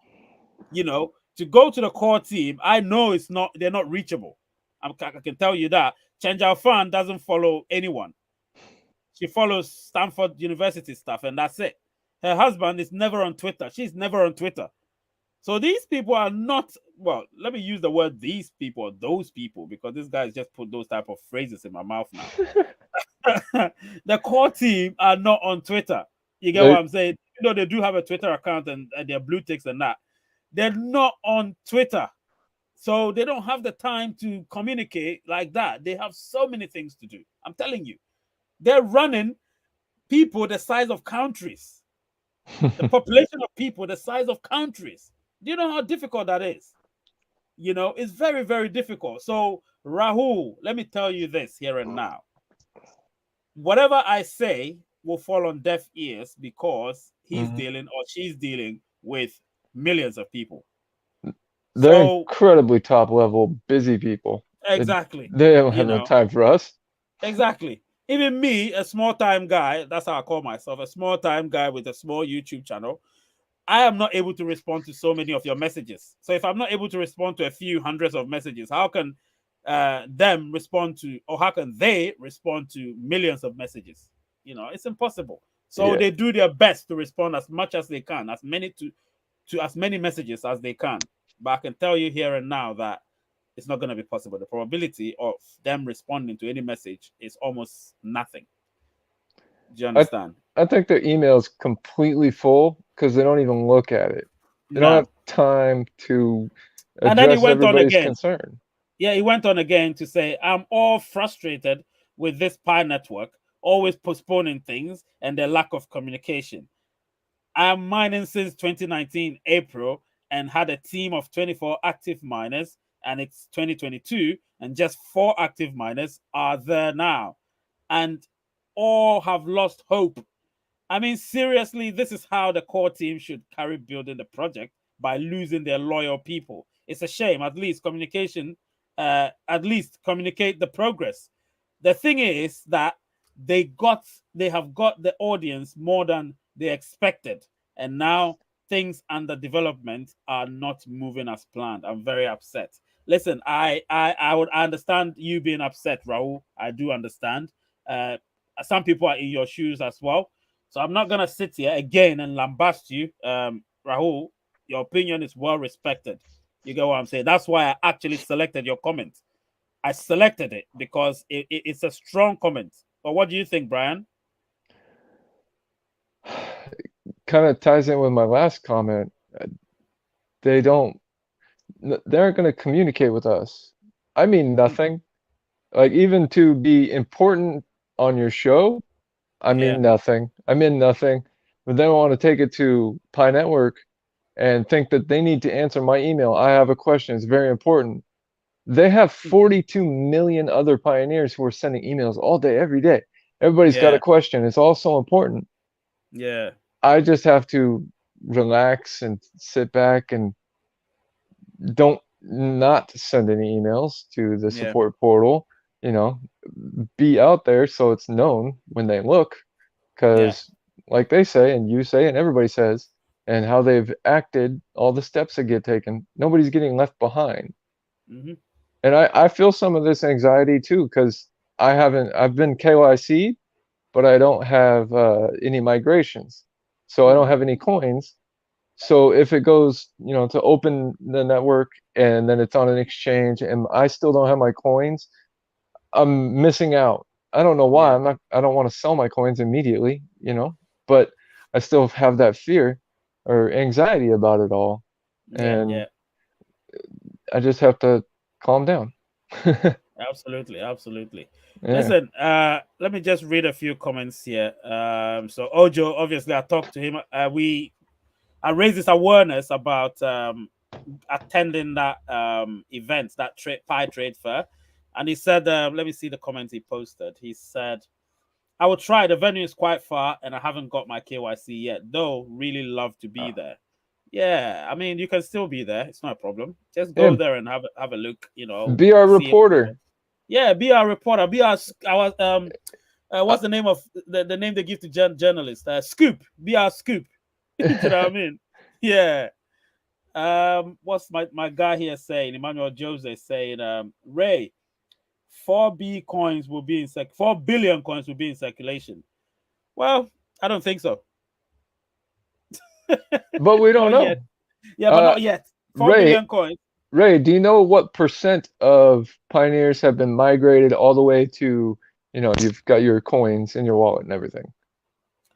To go to the core team, I know they're not reachable. I can tell you that. Chenja Fan doesn't follow anyone. She follows Stanford University stuff, and that's it. Her husband is never on Twitter. She's never on Twitter. So these people are not, well, let me use the word these people or those people, because this guy's just put those type of phrases in my mouth now. The core team are not on Twitter. You get what I'm saying? They do have a Twitter account and they're blue ticks and that. They're not on Twitter. So they don't have the time to communicate like that. They have so many things to do. I'm telling you. They're running people the size of countries. The population of people the size of countries. Do you know how difficult that is? It's very, very difficult. So, Rahul, let me tell you this here and now. Whatever I say will fall on deaf ears because he's dealing or she's dealing with millions of people. They're incredibly top level, busy people. Exactly. They don't have no time for us. Exactly. Even me, a small time guy, that's how I call myself, a small time guy with a small YouTube channel, I am not able to respond to so many of your messages. So if I'm not able to respond to a few hundreds of messages, how can them respond to, or how can they respond to millions of messages? It's impossible. So they do their best to respond as much as they can, as many to as many messages as they can. But I can tell you here and now that it's not going to be possible. The probability of them responding to any message is almost nothing. Do you understand? I think their email is completely full because they don't even look at it. They don't have time to address everybody's concern. Yeah, he went on again to say, I'm all frustrated with this Pi network, always postponing things and their lack of communication. I'm mining since 2019 April and had a team of 24 active miners, and it's 2022 and just 4 active miners are there now, and all have lost hope. I mean, seriously, this is how the core team should carry building the project, by losing their loyal people. It's a shame. At least communicate the progress. The thing is that they have got the audience more than they expected, and now things under development are not moving as planned. I'm very upset. Listen, I would understand you being upset, Rahul. I do understand. Some people are in your shoes as well. So I'm not gonna sit here again and lambast you, Rahul. Your opinion is well respected. You get what I'm saying? That's why I actually selected your comment. I selected it because it's a strong comment. But what do you think, Brian? Kind of ties in with my last comment. They aren't going to communicate with us. I mean nothing. Like, even to be important on your show, I mean nothing. I mean nothing. But then I want to take it to Pi Network and think that they need to answer my email. I have a question. It's very important. They have 42 million other pioneers who are sending emails all day, every day. Everybody's got a question. It's all so important. Yeah. I just have to relax and sit back and not send any emails to the support portal. Be out there so it's known when they look, because like they say and you say and everybody says, and how they've acted, all the steps that get taken, nobody's getting left behind. And I feel some of this anxiety too, because I've been KYC, but I don't have any migrations, so I don't have any coins. So if it goes, to open the network and then it's on an exchange and I still don't have my coins, I'm missing out. I don't know why. I don't want to sell my coins immediately, but I still have that fear or anxiety about it all. And I just have to calm down. Absolutely. Listen, let me just read a few comments here. So Ojo, obviously I talked to him. I raised this awareness about attending that event, that Pi Trade Fair. And he said, let me see the comments he posted. He said, I will try. The venue is quite far and I haven't got my KYC yet, though really love to be there. Yeah, I mean, you can still be there. It's not a problem. Just go there and have a look, Be our reporter. Be our reporter. Be our What's the name of the name they give to journalists? Scoop. Be our scoop. You know what I mean? Yeah. What's my guy here saying? Emmanuel Jose saying, Ray, 4 coins will be in 4 billion coins will be in circulation. Well, I don't think so. But we don't know. Yet. Yeah, but not yet. 4 Ray, billion coins. Ray, do you know what percent of pioneers have been migrated all the way to, you've got your coins in your wallet and everything?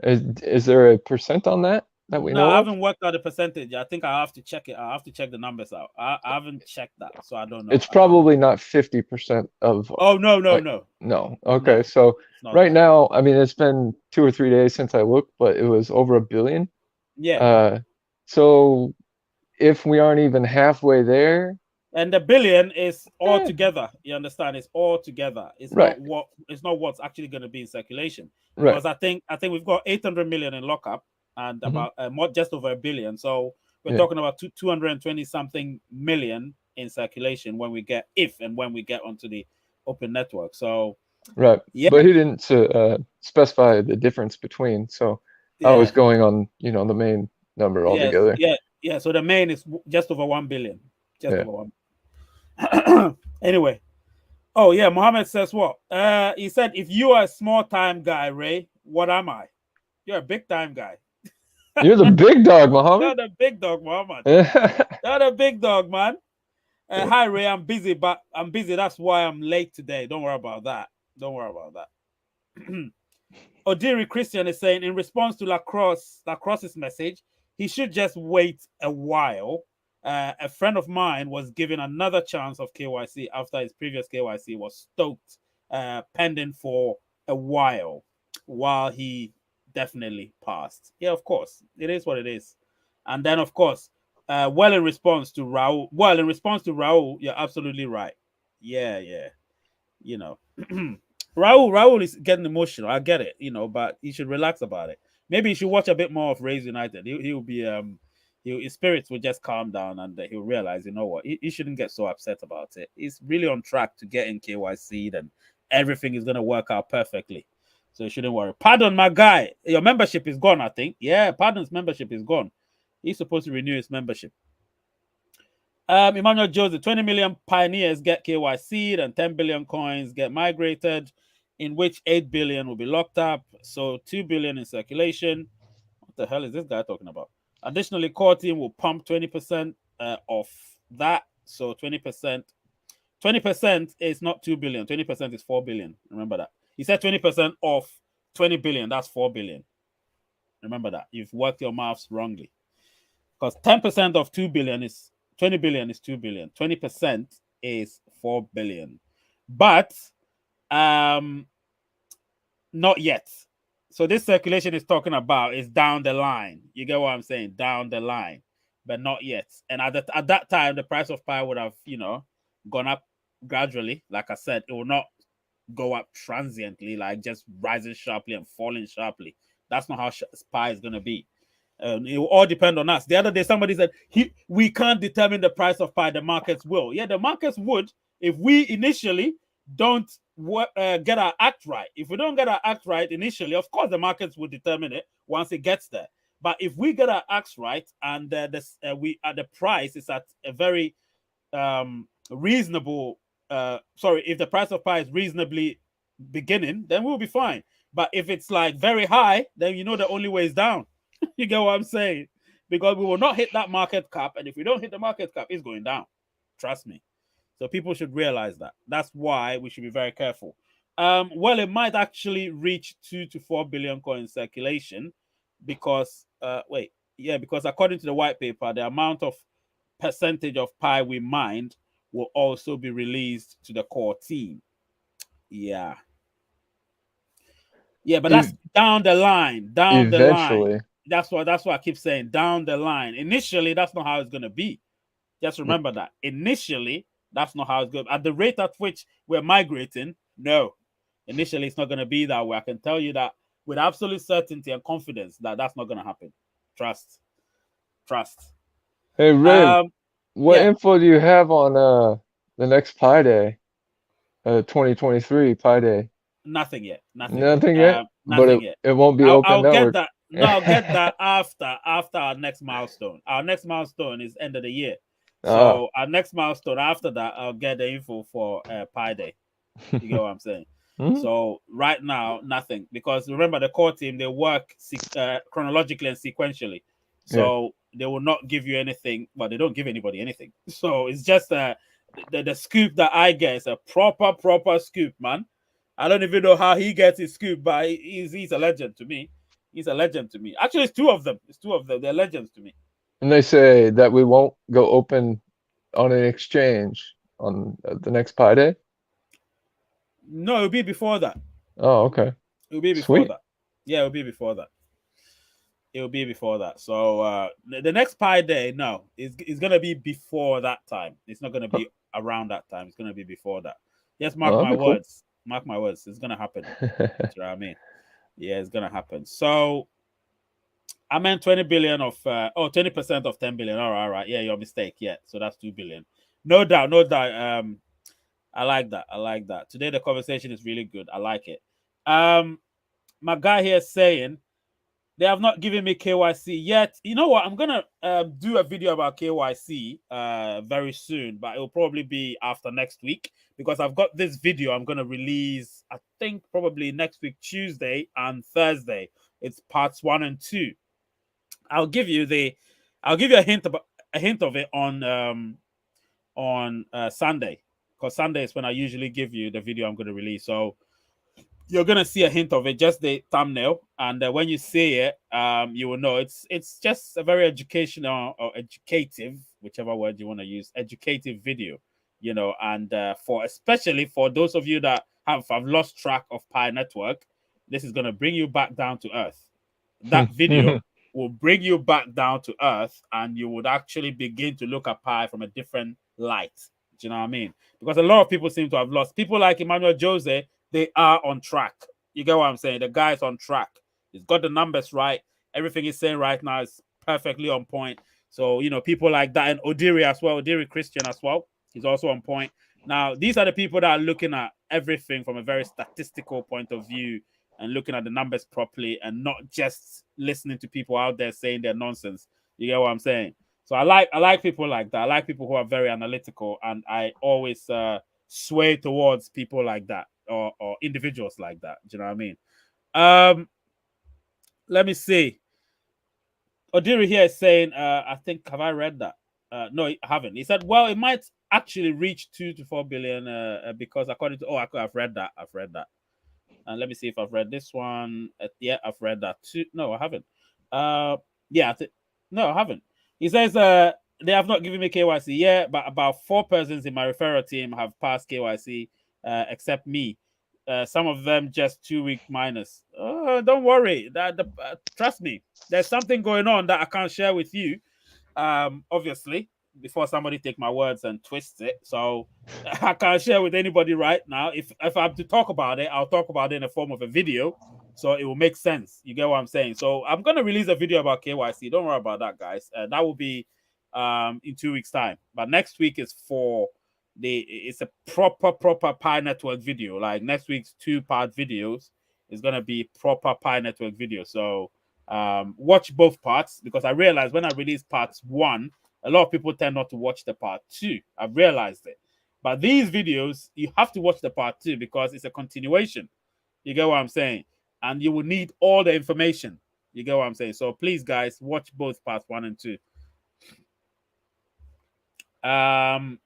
Is there a percent on that we know I of? haven't worked out the percentage. I think I have to check it. I have to check the numbers out. I haven't checked that, so I don't know. It's probably not 50% of. Oh, no. No. Okay, No, so right that. now, I mean, it's been 2 or 3 days since I looked, but it was over 1 billion. Yeah. So if we aren't even halfway there. And the billion is all together. You understand? It's all together. It's right. not what's actually going to be in circulation. Right. Because I think we've got 800 million in lockup and about just over 1 billion. So we're talking about 220 something million in circulation when we get onto the open network. So right. Yeah. But he didn't specify the difference between. So I was going on the main number altogether. Yeah. So the main is just over 1 billion. Just over 1. Anyway, Mohammed says what? He said, if you are a small time guy, Ray, what am I? You're a big time guy. You're the big dog, Mohammed. You're the big dog, Mohammed. You're the big dog, man. Hi, Ray. I'm busy. That's why I'm late today. Don't worry about that. Odiri Christian is saying, in response to Lacrosse's message, he should just wait a while. A friend of mine was given another chance of KYC after his previous KYC was stoked, pending for a while he definitely passed. Yeah, of course. It is what it is. And then, of course, in response to Raul, you're absolutely right. Yeah. Raul is getting emotional. I get it, but he should relax about it. Maybe he should watch a bit more of Rays United. He'll be his spirits will just calm down and he'll realize, you know what, he shouldn't get so upset about it. He's really on track to get in KYC and everything is going to work out perfectly. So you shouldn't worry. Pardon, my guy, your membership is gone, I think. Yeah, Pardon's membership is gone. He's supposed to renew his membership. Emmanuel Joseph, 20 million pioneers get KYC'd and 10 billion coins get migrated, in which 8 billion will be locked up. So 2 billion in circulation. What the hell is this guy talking about? Additionally, core team will pump 20% of that. So 20% is not 2 billion. 20% is 4 billion. Remember that. He said 20% of 20 billion. That's 4 billion. Remember that. You've worked your maths wrongly. Because 10% of 2 billion is 20 billion is 2 billion. 20% is 4 billion. But not yet. So this circulation is talking about is down the line. You get what I'm saying? Down the line, but not yet. And at that time, the price of Pi would have, gone up gradually. Like I said, it will not go up transiently, like just rising sharply and falling sharply. That's not how Pi is going to be. It will all depend on us. The other day, somebody said, we can't determine the price of Pi. The markets will. Yeah, the markets would if we initially don't get our act right. If we don't get our act right initially, of course the markets will determine it once it gets there. But if we get our acts right and the price is at a very reasonable, if the price of Pi is reasonably beginning, then we'll be fine. But if it's like very high, then the only way is down. You get what I'm saying? Because we will not hit that market cap, and if we don't hit the market cap, it's going down. Trust me. So people should realize that. That's why we should be very careful. It might actually reach 2 to 4 billion coin circulation because, because according to the white paper, the amount of percentage of Pi we mined will also be released to the core team. Yeah, but that's down the line. Eventually. That's why I keep saying down the line. Initially, that's not how it's going to be. Just remember that. Initially, that's not how it's going. At the rate at which we're migrating, no. Initially, it's not going to be that way. I can tell you that with absolute certainty and confidence that that's not going to happen. Trust. Hey, Ray, what info do you have on the next Pi Day, 2023 Pi Day? Nothing yet. Nothing yet. Nothing But yet. it won't be open I'll network. get that. No, I'll get that after our next milestone. Our next milestone is end of the year. So our next milestone after that, I'll get the info for Pi Day. You get what I'm saying? So right now, nothing, because remember the core team, they work chronologically and sequentially. So they will not give you anything, but they don't give anybody anything. So it's just the scoop that I get is a proper scoop, man. I don't even know how he gets his scoop, but he's a legend to me. He's a legend to me. Actually, it's two of them. It's two of them. They're legends to me. And they say that we won't go open on an exchange on the next Pi Day. No, it'll be before that. Oh, okay. It'll be before that. Yeah, it'll be before that. It'll be before that. So the next Pi Day, no, it's gonna be before that time. It's not gonna be around that time. It's gonna be before that. Just mark my words. Cool. Mark my words. It's gonna happen. You know what I mean? Yeah, it's gonna happen. So I meant 20 billion of 20% of 10 billion. All right. Yeah, your mistake. Yeah, so that's 2 billion. No doubt. I like that. Today the conversation is really good. I like it. My guy here is saying they have not given me KYC yet. You know what? I'm gonna do a video about KYC very soon, but it will probably be after next week, because I've got this video I'm gonna release, I think probably next week, Tuesday and Thursday. It's parts 1 and 2. I'll give you a hint of it on Sunday, because Sunday is when I usually give you the video I'm going to release. So you're going to see a hint of it, just the thumbnail, and when you see it, you will know it's just a very educational or educative, whichever word you want to use, educative video, you know. And especially for those of you that have lost track of Pi Network, this is going to bring you back down to earth. That video will bring you back down to earth, and you would actually begin to look at Pi from a different light. Do you know what I mean? Because a lot of people seem to have lost. People like Emmanuel Jose, they are on track. You get what I'm saying? The guy's on track. He's got the numbers right. Everything he's saying right now is perfectly on point. So, you know, people like that, and Odiri as well, Odiri Christian as well, he's also on point. Now, these are the people that are looking at everything from a very statistical point of view and looking at the numbers properly, and not just listening to people out there saying their nonsense. You get what I'm saying? So I like people like that. I like people who are very analytical, and I always sway towards people like that, or individuals like that. Do you know what I mean? Let me see. Odiri here is saying, I think, have I read that? No, I haven't. He said, well, it might actually reach 2 to 4 billion because according to, I've read that. And let me see if I've read this one. Yeah, I've read that too. No, I haven't. No, I haven't. He says they have not given me KYC yet, but about 4 persons in my referral team have passed KYC, except me. Some of them just 2-week minus. Don't worry. Trust me. There's something going on that I can't share with you. Obviously, before somebody take my words and twist it. So I can't share with anybody right now. If I have to talk about it, I'll talk about it in the form of a video, so it will make sense. You get what I'm saying? So I'm going to release a video about KYC. Don't worry about that, guys. That will be in 2 weeks' time. But next week is it's a proper Pi Network video. Like next week's 2-part videos is going to be proper Pi Network video. So watch both parts, because I realized when I release parts 1, a lot of people tend not to watch the part 2. I've realized it. But these videos, you have to watch the part 2 because it's a continuation. You get what I'm saying? And you will need all the information. You get what I'm saying? So please, guys, watch both parts 1 and 2. Pi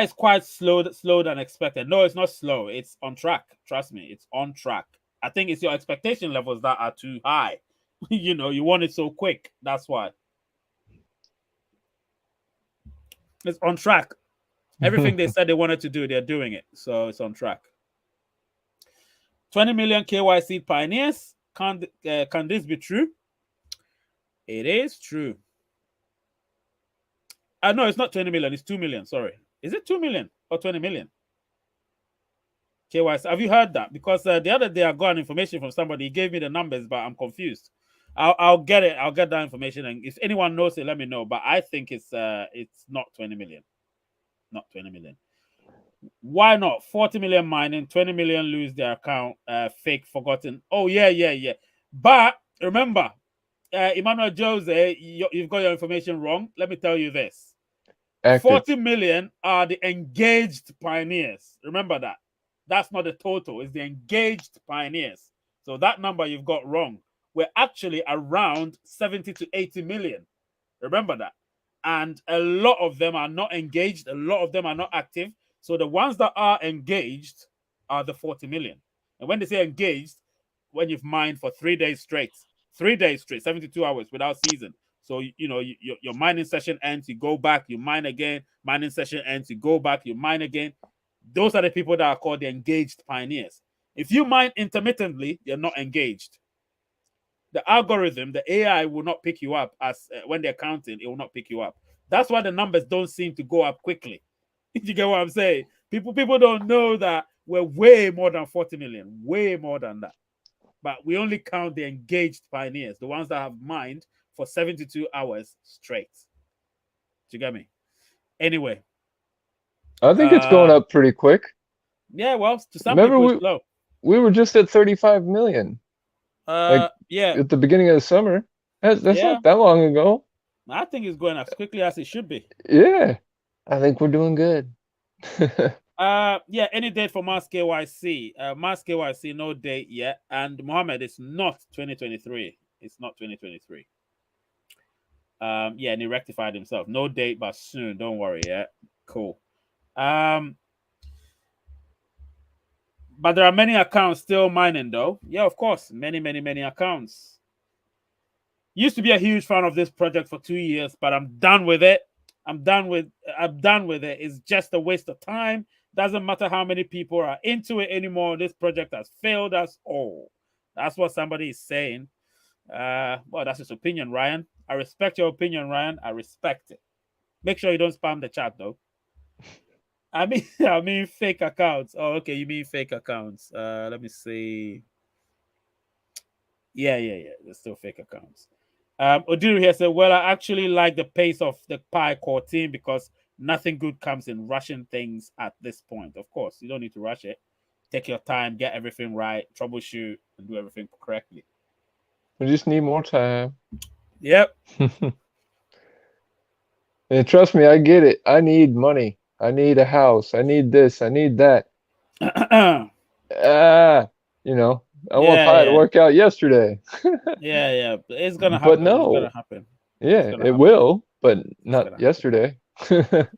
is quite slow than expected. No, it's not slow. It's on track. Trust me, it's on track. I think it's your expectation levels that are too high. You know, you want it so quick. That's why. It's on track. Everything they said they wanted to do, they're doing it. So it's on track. 20 million KYC pioneers. Can this be true? It is true. No, it's not 20 million. It's 2 million. Sorry. Is it 2 million or 20 million? KYC. Have you heard that? Because the other day I got information from somebody. He gave me the numbers, but I'm confused. I'll get it. I'll get that information, and if anyone knows it, let me know. But I think it's not 20 million. Not 20 million. Why not? 40 million mining, 20 million lose their account, fake, forgotten. Oh, yeah. But remember, Emmanuel Jose, you've got your information wrong. Let me tell you this. Active. 40 million are the engaged pioneers. Remember that. That's not the total, it's the engaged pioneers. So that number you've got wrong. We're actually around 70 to 80 million. Remember that. And a lot of them are not engaged, a lot of them are not active. So the ones that are engaged are the 40 million. And when they say engaged, when you've mined for 3 days straight, 72 hours without season. So, your mining session ends, you go back, you mine again. Mining session ends, you go back, you mine again. Those are the people that are called the engaged pioneers. If you mine intermittently, you're not engaged. The algorithm, the AI will not pick you up as when they're counting, it will not pick you up. That's why the numbers don't seem to go up quickly. You get what I'm saying? People don't know that we're way more than 40 million, way more than that. But we only count the engaged pioneers, the ones that have mined for 72 hours straight. Do you get me? Anyway. I think it's going up pretty quick. Yeah, well, to some people it's low. We were just at 35 million. Yeah. At the beginning of the summer. That's not that long ago. I think it's going as quickly as it should be. Yeah. I think we're doing good. Yeah, any date for Mass KYC? Mass KYC, no date yet. And Mohammed, it's not 2023. It's not 2023. Yeah, and he rectified himself. No date, but soon. Don't worry. Yeah, cool. But there are many accounts still mining, though. Yeah, of course, many accounts. Used to be a huge fan of this project for 2 years, but I'm done with it. I'm done with it. It's just a waste of time. Doesn't matter how many people are into it anymore. This project has failed us all. That's what somebody is saying. Well, that's his opinion, Ryan. I respect your opinion, Ryan. I respect it. Make sure you don't spam the chat, though. I mean fake accounts. Oh, okay. You mean fake accounts. Let me see. Yeah. There's still fake accounts. Odiru here said, well, I actually like the pace of the Pi core team because nothing good comes in rushing things at this point. Of course, you don't need to rush it. Take your time, get everything right, troubleshoot, and do everything correctly. We just need more time. Yep. And trust me, I get it. I need money. I need a house. I need this. I need that. I want Pi to work out yesterday. yeah. It's gonna happen. But no. It's gonna happen. Yeah, it will, but not yesterday. It's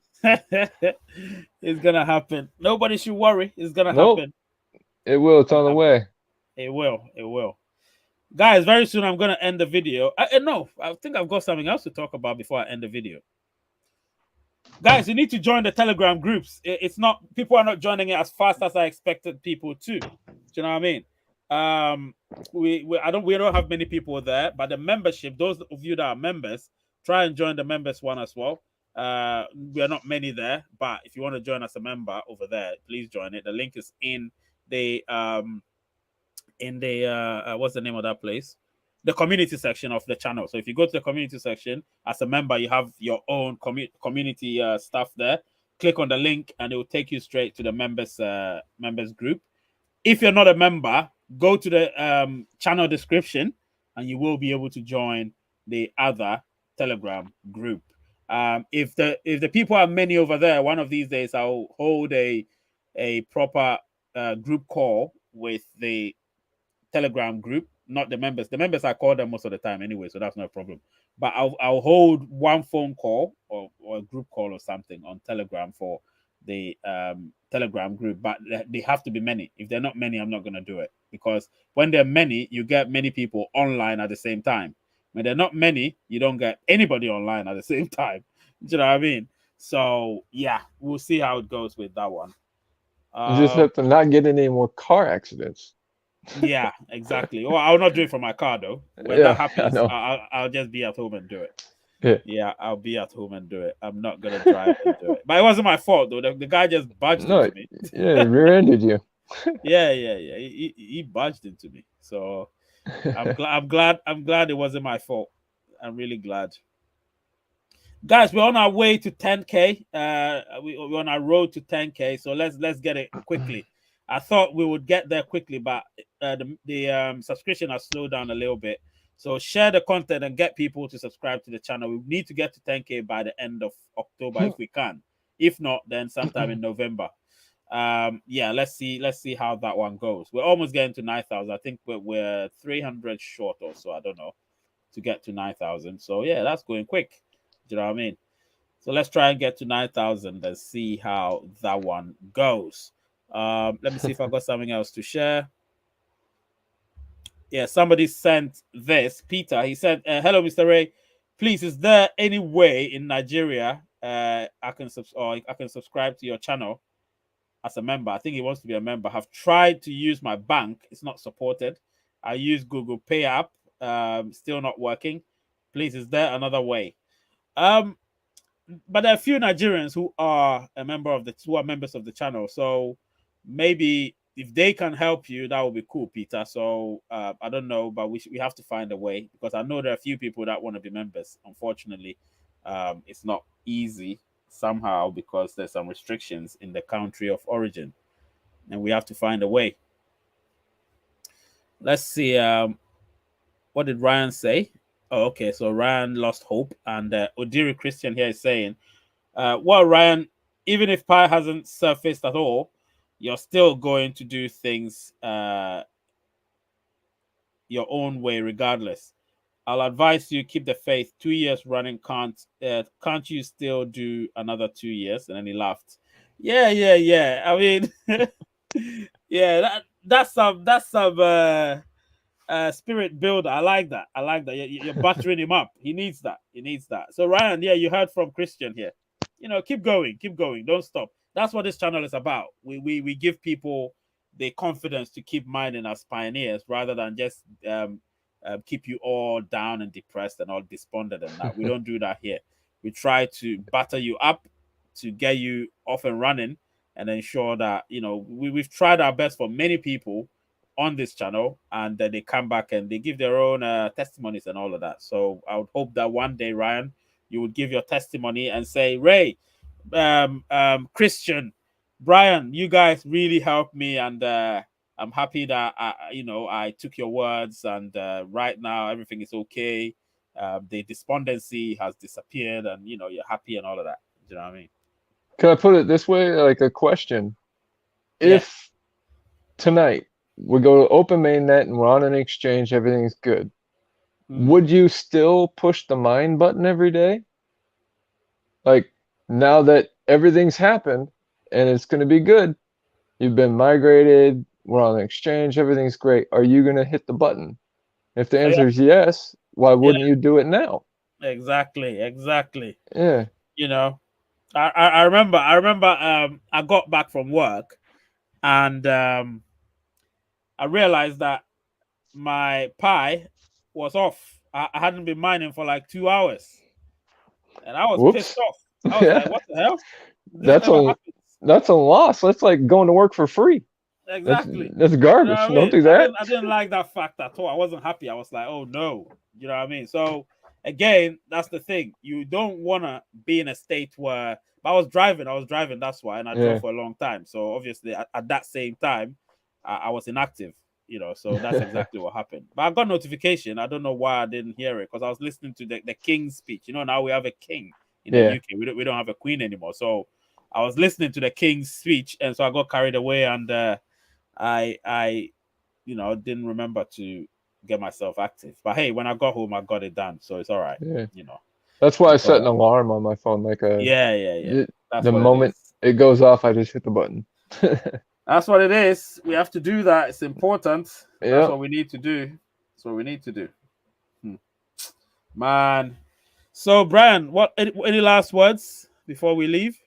gonna happen. Nobody should worry. It's gonna happen. It will. It's on the way. It will. Guys, very soon I'm gonna end the video. No, I think I've got something else to talk about before I end the video. Guys, you need to join the Telegram groups. It's not, people are not joining it as fast as I expected people to. Do you know what I mean? We don't have many people there, but the membership, those of you that are members, try and join the members one as well. We are not many there, but if you want to join as a member over there, please join it. The link is in the what's the name of that place? The community section of the channel. So if you go to the community section as a member, you have your own community stuff there. Click on the link and it will take you straight to the members group. If you're not a member, go to the channel description and you will be able to join the other Telegram group. If the people are many over there, one of these days I'll hold a proper group call with the Telegram group, not the members. The members, I call them most of the time anyway, so that's no problem. But I'll hold one phone call or a group call or something on Telegram for the Telegram group. But they have to be many. If they're not many, I'm not going to do it, because when they're many, you get many people online at the same time. When they're not many, you don't get anybody online at the same time. Do you know what I mean? So yeah, we'll see how it goes with that one. You just have to not get any more car accidents. Yeah, exactly. Well, I'll not do it from my car though. When that happens, I'll just be at home and do it. Yeah, I'll be at home and do it. I'm not gonna drive and do it. But it wasn't my fault though. The guy just budged into me. Yeah, rear-ended you. Yeah. He budged into me. So I'm glad it wasn't my fault. I'm really glad. Guys, we're on our way to 10K. We're on our road to 10K. So let's get it quickly. I thought we would get there quickly, but the subscription has slowed down a little bit. So share the content and get people to subscribe to the channel. We need to get to 10K by the end of October if we can. If not, then sometime in November. Yeah, let's see how that one goes. We're almost getting to 9,000. I think we're 300 short or so. I don't know, to get to 9,000. So yeah, that's going quick. Do you know what I mean? So let's try and get to 9,000 and see how that one goes. Let me see if I've got something else to share. Yeah, somebody sent this. Peter, he said, hello, Mr. Ray. Please, is there any way in Nigeria I can subscribe to your channel as a member? I think he wants to be a member. Have tried to use my bank. It's not supported. I use Google Pay app. Still not working. Please, is there another way? But there are a few Nigerians who are members of the channel. So maybe if they can help you, that would be cool, Peter. So I don't know, but we have to find a way, because I know there are a few people that want to be members. Unfortunately, it's not easy somehow because there's some restrictions in the country of origin, and we have to find a way. Let's see. What did Ryan say? Oh, okay. So Ryan lost hope, and Odiri Christian here is saying, well, Ryan, even if Pi hasn't surfaced at all, you're still going to do things your own way regardless. I'll advise you keep the faith. 2 years running can't you still do another 2 years? And then he laughed. Yeah. I mean, yeah, that's some spirit builder. I like that. You're buttering him up. He needs that. So Ryan, yeah, you heard from Christian here. Keep going. Don't stop. That's what this channel is about. We give people the confidence to keep mining as pioneers, rather than just keep you all down and depressed and all despondent and that. We don't do that here. We try to batter you up to get you off and running, and ensure that we've tried our best for many people on this channel, and then they come back and they give their own testimonies and all of that. So I would hope that one day, Ryan, you would give your testimony and say, Ray, Christian, Brian, you guys really helped me, and I'm happy that I took your words, and right now everything is okay. The despondency has disappeared, and you're happy and all of that. Do you know what I mean? Can I put it this way, like a question? If tonight we go to open mainnet and we're on an exchange, everything's good, would you still push the mine button every day? Like, now that everything's happened and it's going to be good, you've been migrated, we're on an exchange, everything's great, are you going to hit the button? If the answer is yes, why wouldn't you do it now? Exactly. Yeah. I remember I got back from work, and I realized that my Pi was off. I hadn't been mining for like 2 hours, and I was pissed off. I was like, what the hell? That's a loss. That's like going to work for free. Exactly. That's garbage. Don't do that. I didn't like that fact at all. I wasn't happy. I was like, oh no. You know what I mean? So again, that's the thing. You don't want to be in a state where I was driving, that's why, and I drove for a long time. So obviously at that same time, I was inactive, so that's exactly what happened. But I got notification. I don't know why I didn't hear it, because I was listening to the king's speech. Now we have a king in the UK. We don't have a queen anymore. So I was listening to the king's speech, and so I got carried away, and I didn't remember to get myself active. But hey, when I got home, I got it done, so it's all right. That's why I set an alarm on my phone, like a the moment it goes off, I just hit the button. That's what it is. We have to do that. It's important. That's what we need to do. Man. So Brian, any last words before we leave?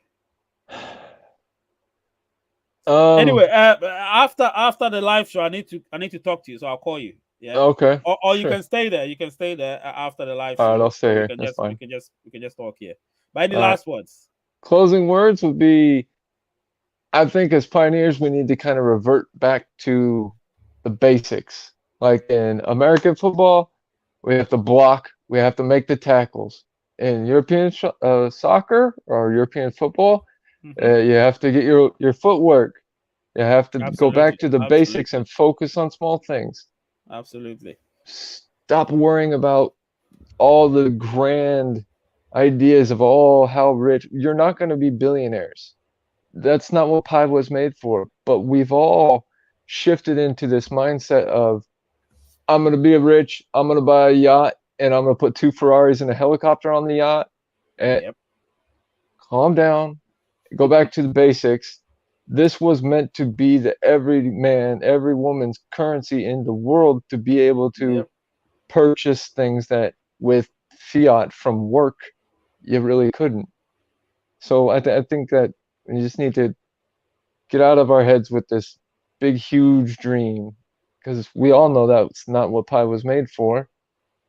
Anyway, after the live show, I need to talk to you, so I'll call you. Yeah. Okay. Or you can stay there. You can stay there after the live show. All right, I'll stay here. That's fine. We can just talk here. But any last words? Closing words would be, I think as pioneers, we need to kind of revert back to the basics. Like in American football, we have to block, we have to make the tackles. in European soccer or European football, Mhm. you have to get your footwork. You have to go back Absolutely. to the basics Absolutely. and focus on small things. Absolutely. Stop worrying about all the grand ideas of how rich. You're not going to be billionaires. That's not what Pi was made for. But we've all shifted into this mindset of I'm going to be rich, I'm going to buy a yacht, and I'm going to put 2 Ferraris and a helicopter on the yacht. And Yep. calm down, go back to the basics. This was meant to be the every man, every woman's currency in the world to be able to Yep. purchase things that with fiat from work you really couldn't. So I think that we just need to get out of our heads with this big, huge dream because we all know that's not what Pi was made for,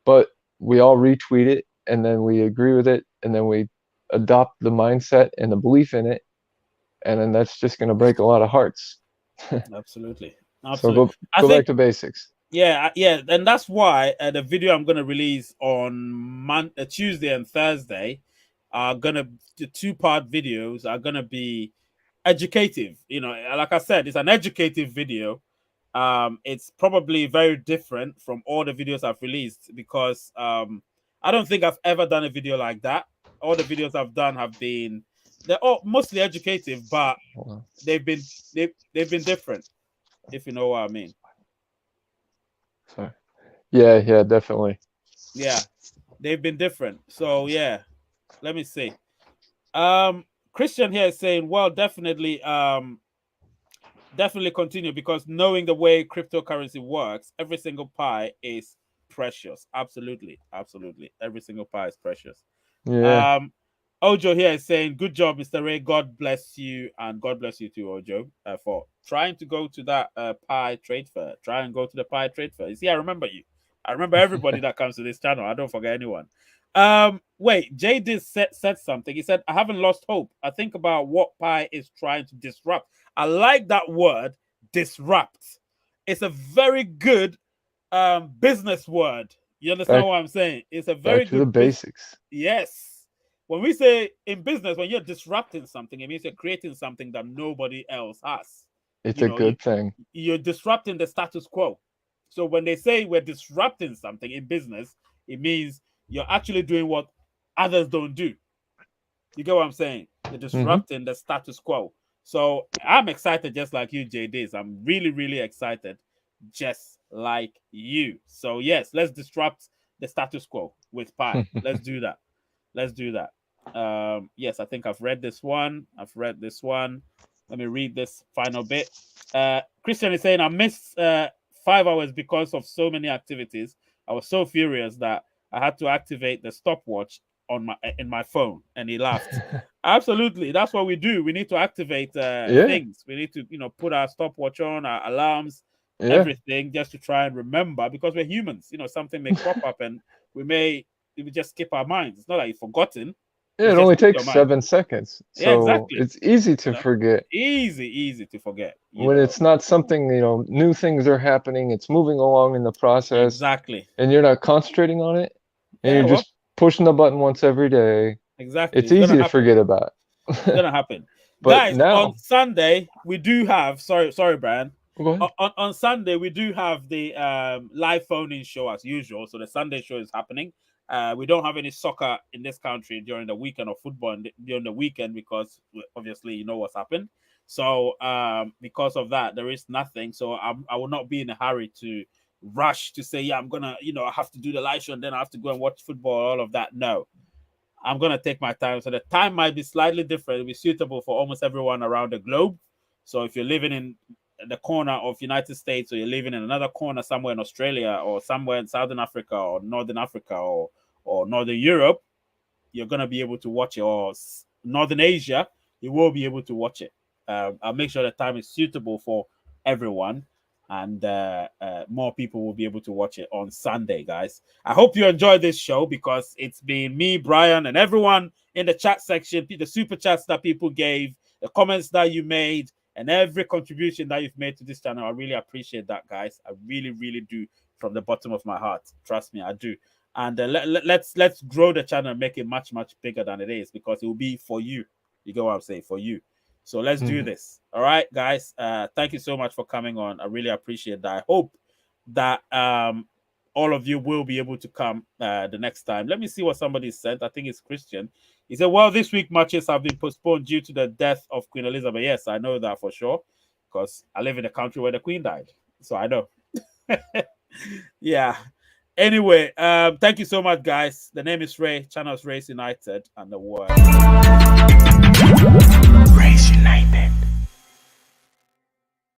but we all retweet it and then we agree with it and then we adopt the mindset and the belief in it, and then that's just going to break a lot of hearts. Absolutely. So Absolutely. I go back think to basics. yeah, yeah, and that's why the video I'm gonna release on Tuesday and Thursday are gonna the 2-part videos are gonna be educative. You know, like I said, it's an educative video. It's probably very different from all the videos I've released because I don't think I've ever done a video like that. All the videos I've done have been they're all mostly educative, but they've been they've been different, if you know what I mean. Sorry. Yeah, definitely. Yeah, they've been different. So yeah, let me see. Um, Christian here is saying, well, definitely continue because knowing the way cryptocurrency works, every single pie is precious. Absolutely, absolutely, every single pie is precious. Yeah. Um, Ojo here is saying, "Good job, Mr. Ray. God bless you, and God bless you too, Ojo, for trying to go to that pie trade fair. Try and go to the pie trade fair. You see, I remember you. I remember everybody that comes to this channel. I don't forget anyone. Wait, Jay did said something. He said, "I haven't lost hope. I think about what pie is trying to disrupt. I like that word, disrupt. It's a very good business word. You understand Back what I'm saying? It's a very back to the good business. basics. Yes. When we say in business, when you're disrupting something, it means you're creating something that nobody else has. It's You a know, good thing. you're disrupting the status quo. So when they say we're disrupting something in business, it means you're actually doing what others don't do. You get what I'm saying? You're Hmm. disrupting the status quo. So I'm excited just like you, JDs. I'm really, really excited just like you. So yes, let's disrupt the status quo with Pi. Let's do that. Let's do that. Yes, I think I've read this one. I've read this one. Let me read this final bit. Christian is saying I missed 5 hours because of so many activities. I was so furious that I had to activate the stopwatch on my in my phone, and he laughed. Absolutely, that's what we do. We need to activate Yeah, things. We need to, put our stopwatch on, our alarms, yeah. everything, just to try and remember because we're humans. Something may crop up, and we just skip our minds. It's not like you've forgotten; Yeah, it's it just only your takes mind. 7 seconds. Yeah, So exactly. it's easy to forget. Easy, easy to forget. When it's not something, new things are happening, it's moving along in the process, Exactly. and you're not concentrating on it, and Yeah, you're well, just pushing the button once every day. exactly. It's It's gonna easy to happen. forget about. It's gonna happen, But guys. On now, Sunday we do have. Sorry, Brian. go ahead. On Sunday we do have the live phone-in show as usual. So the Sunday show is happening. We don't have any soccer in this country during the weekend or football during the weekend because obviously you know what's happened. So because of that, there is nothing. So I will not be in a hurry to rush to say, yeah, I'm gonna, I have to do the live show and then I have to go and watch football. All of that, no. I'm gonna take my time. So the time might be slightly different. It'll be suitable for almost everyone around the globe. So if you're living in the corner of United States, or you're living in another corner somewhere in Australia, or somewhere in Southern Africa, or Northern Africa, or Northern Europe, you're gonna be able to watch it. Or Northern Asia, you will be able to watch it. I'll make sure the time is suitable for everyone, and more people will be able to watch it on Sunday, guys. I hope you enjoyed this show because it's been me, Brian, and everyone in the chat section, the super chats that people gave, the comments that you made, and every contribution that you've made to this channel. I really appreciate that, guys. I really, really do from the bottom of my heart. Trust me, I do. and let's grow the channel and make it much bigger than it is, because it will be for you. You get what I'm saying? For you. So let's do this. All right, guys. Thank you so much for coming on. I really appreciate that. I hope that all of you will be able to come the next time. Let me see what somebody sent. I think it's Christian. He said, well, this week matches have been postponed due to the death of Queen Elizabeth. Yes, I know that for sure, because I live in a country where the Queen died. So I know. Yeah. Anyway, thank you so much, guys. The name is Ray. Channel is Race United, and the word.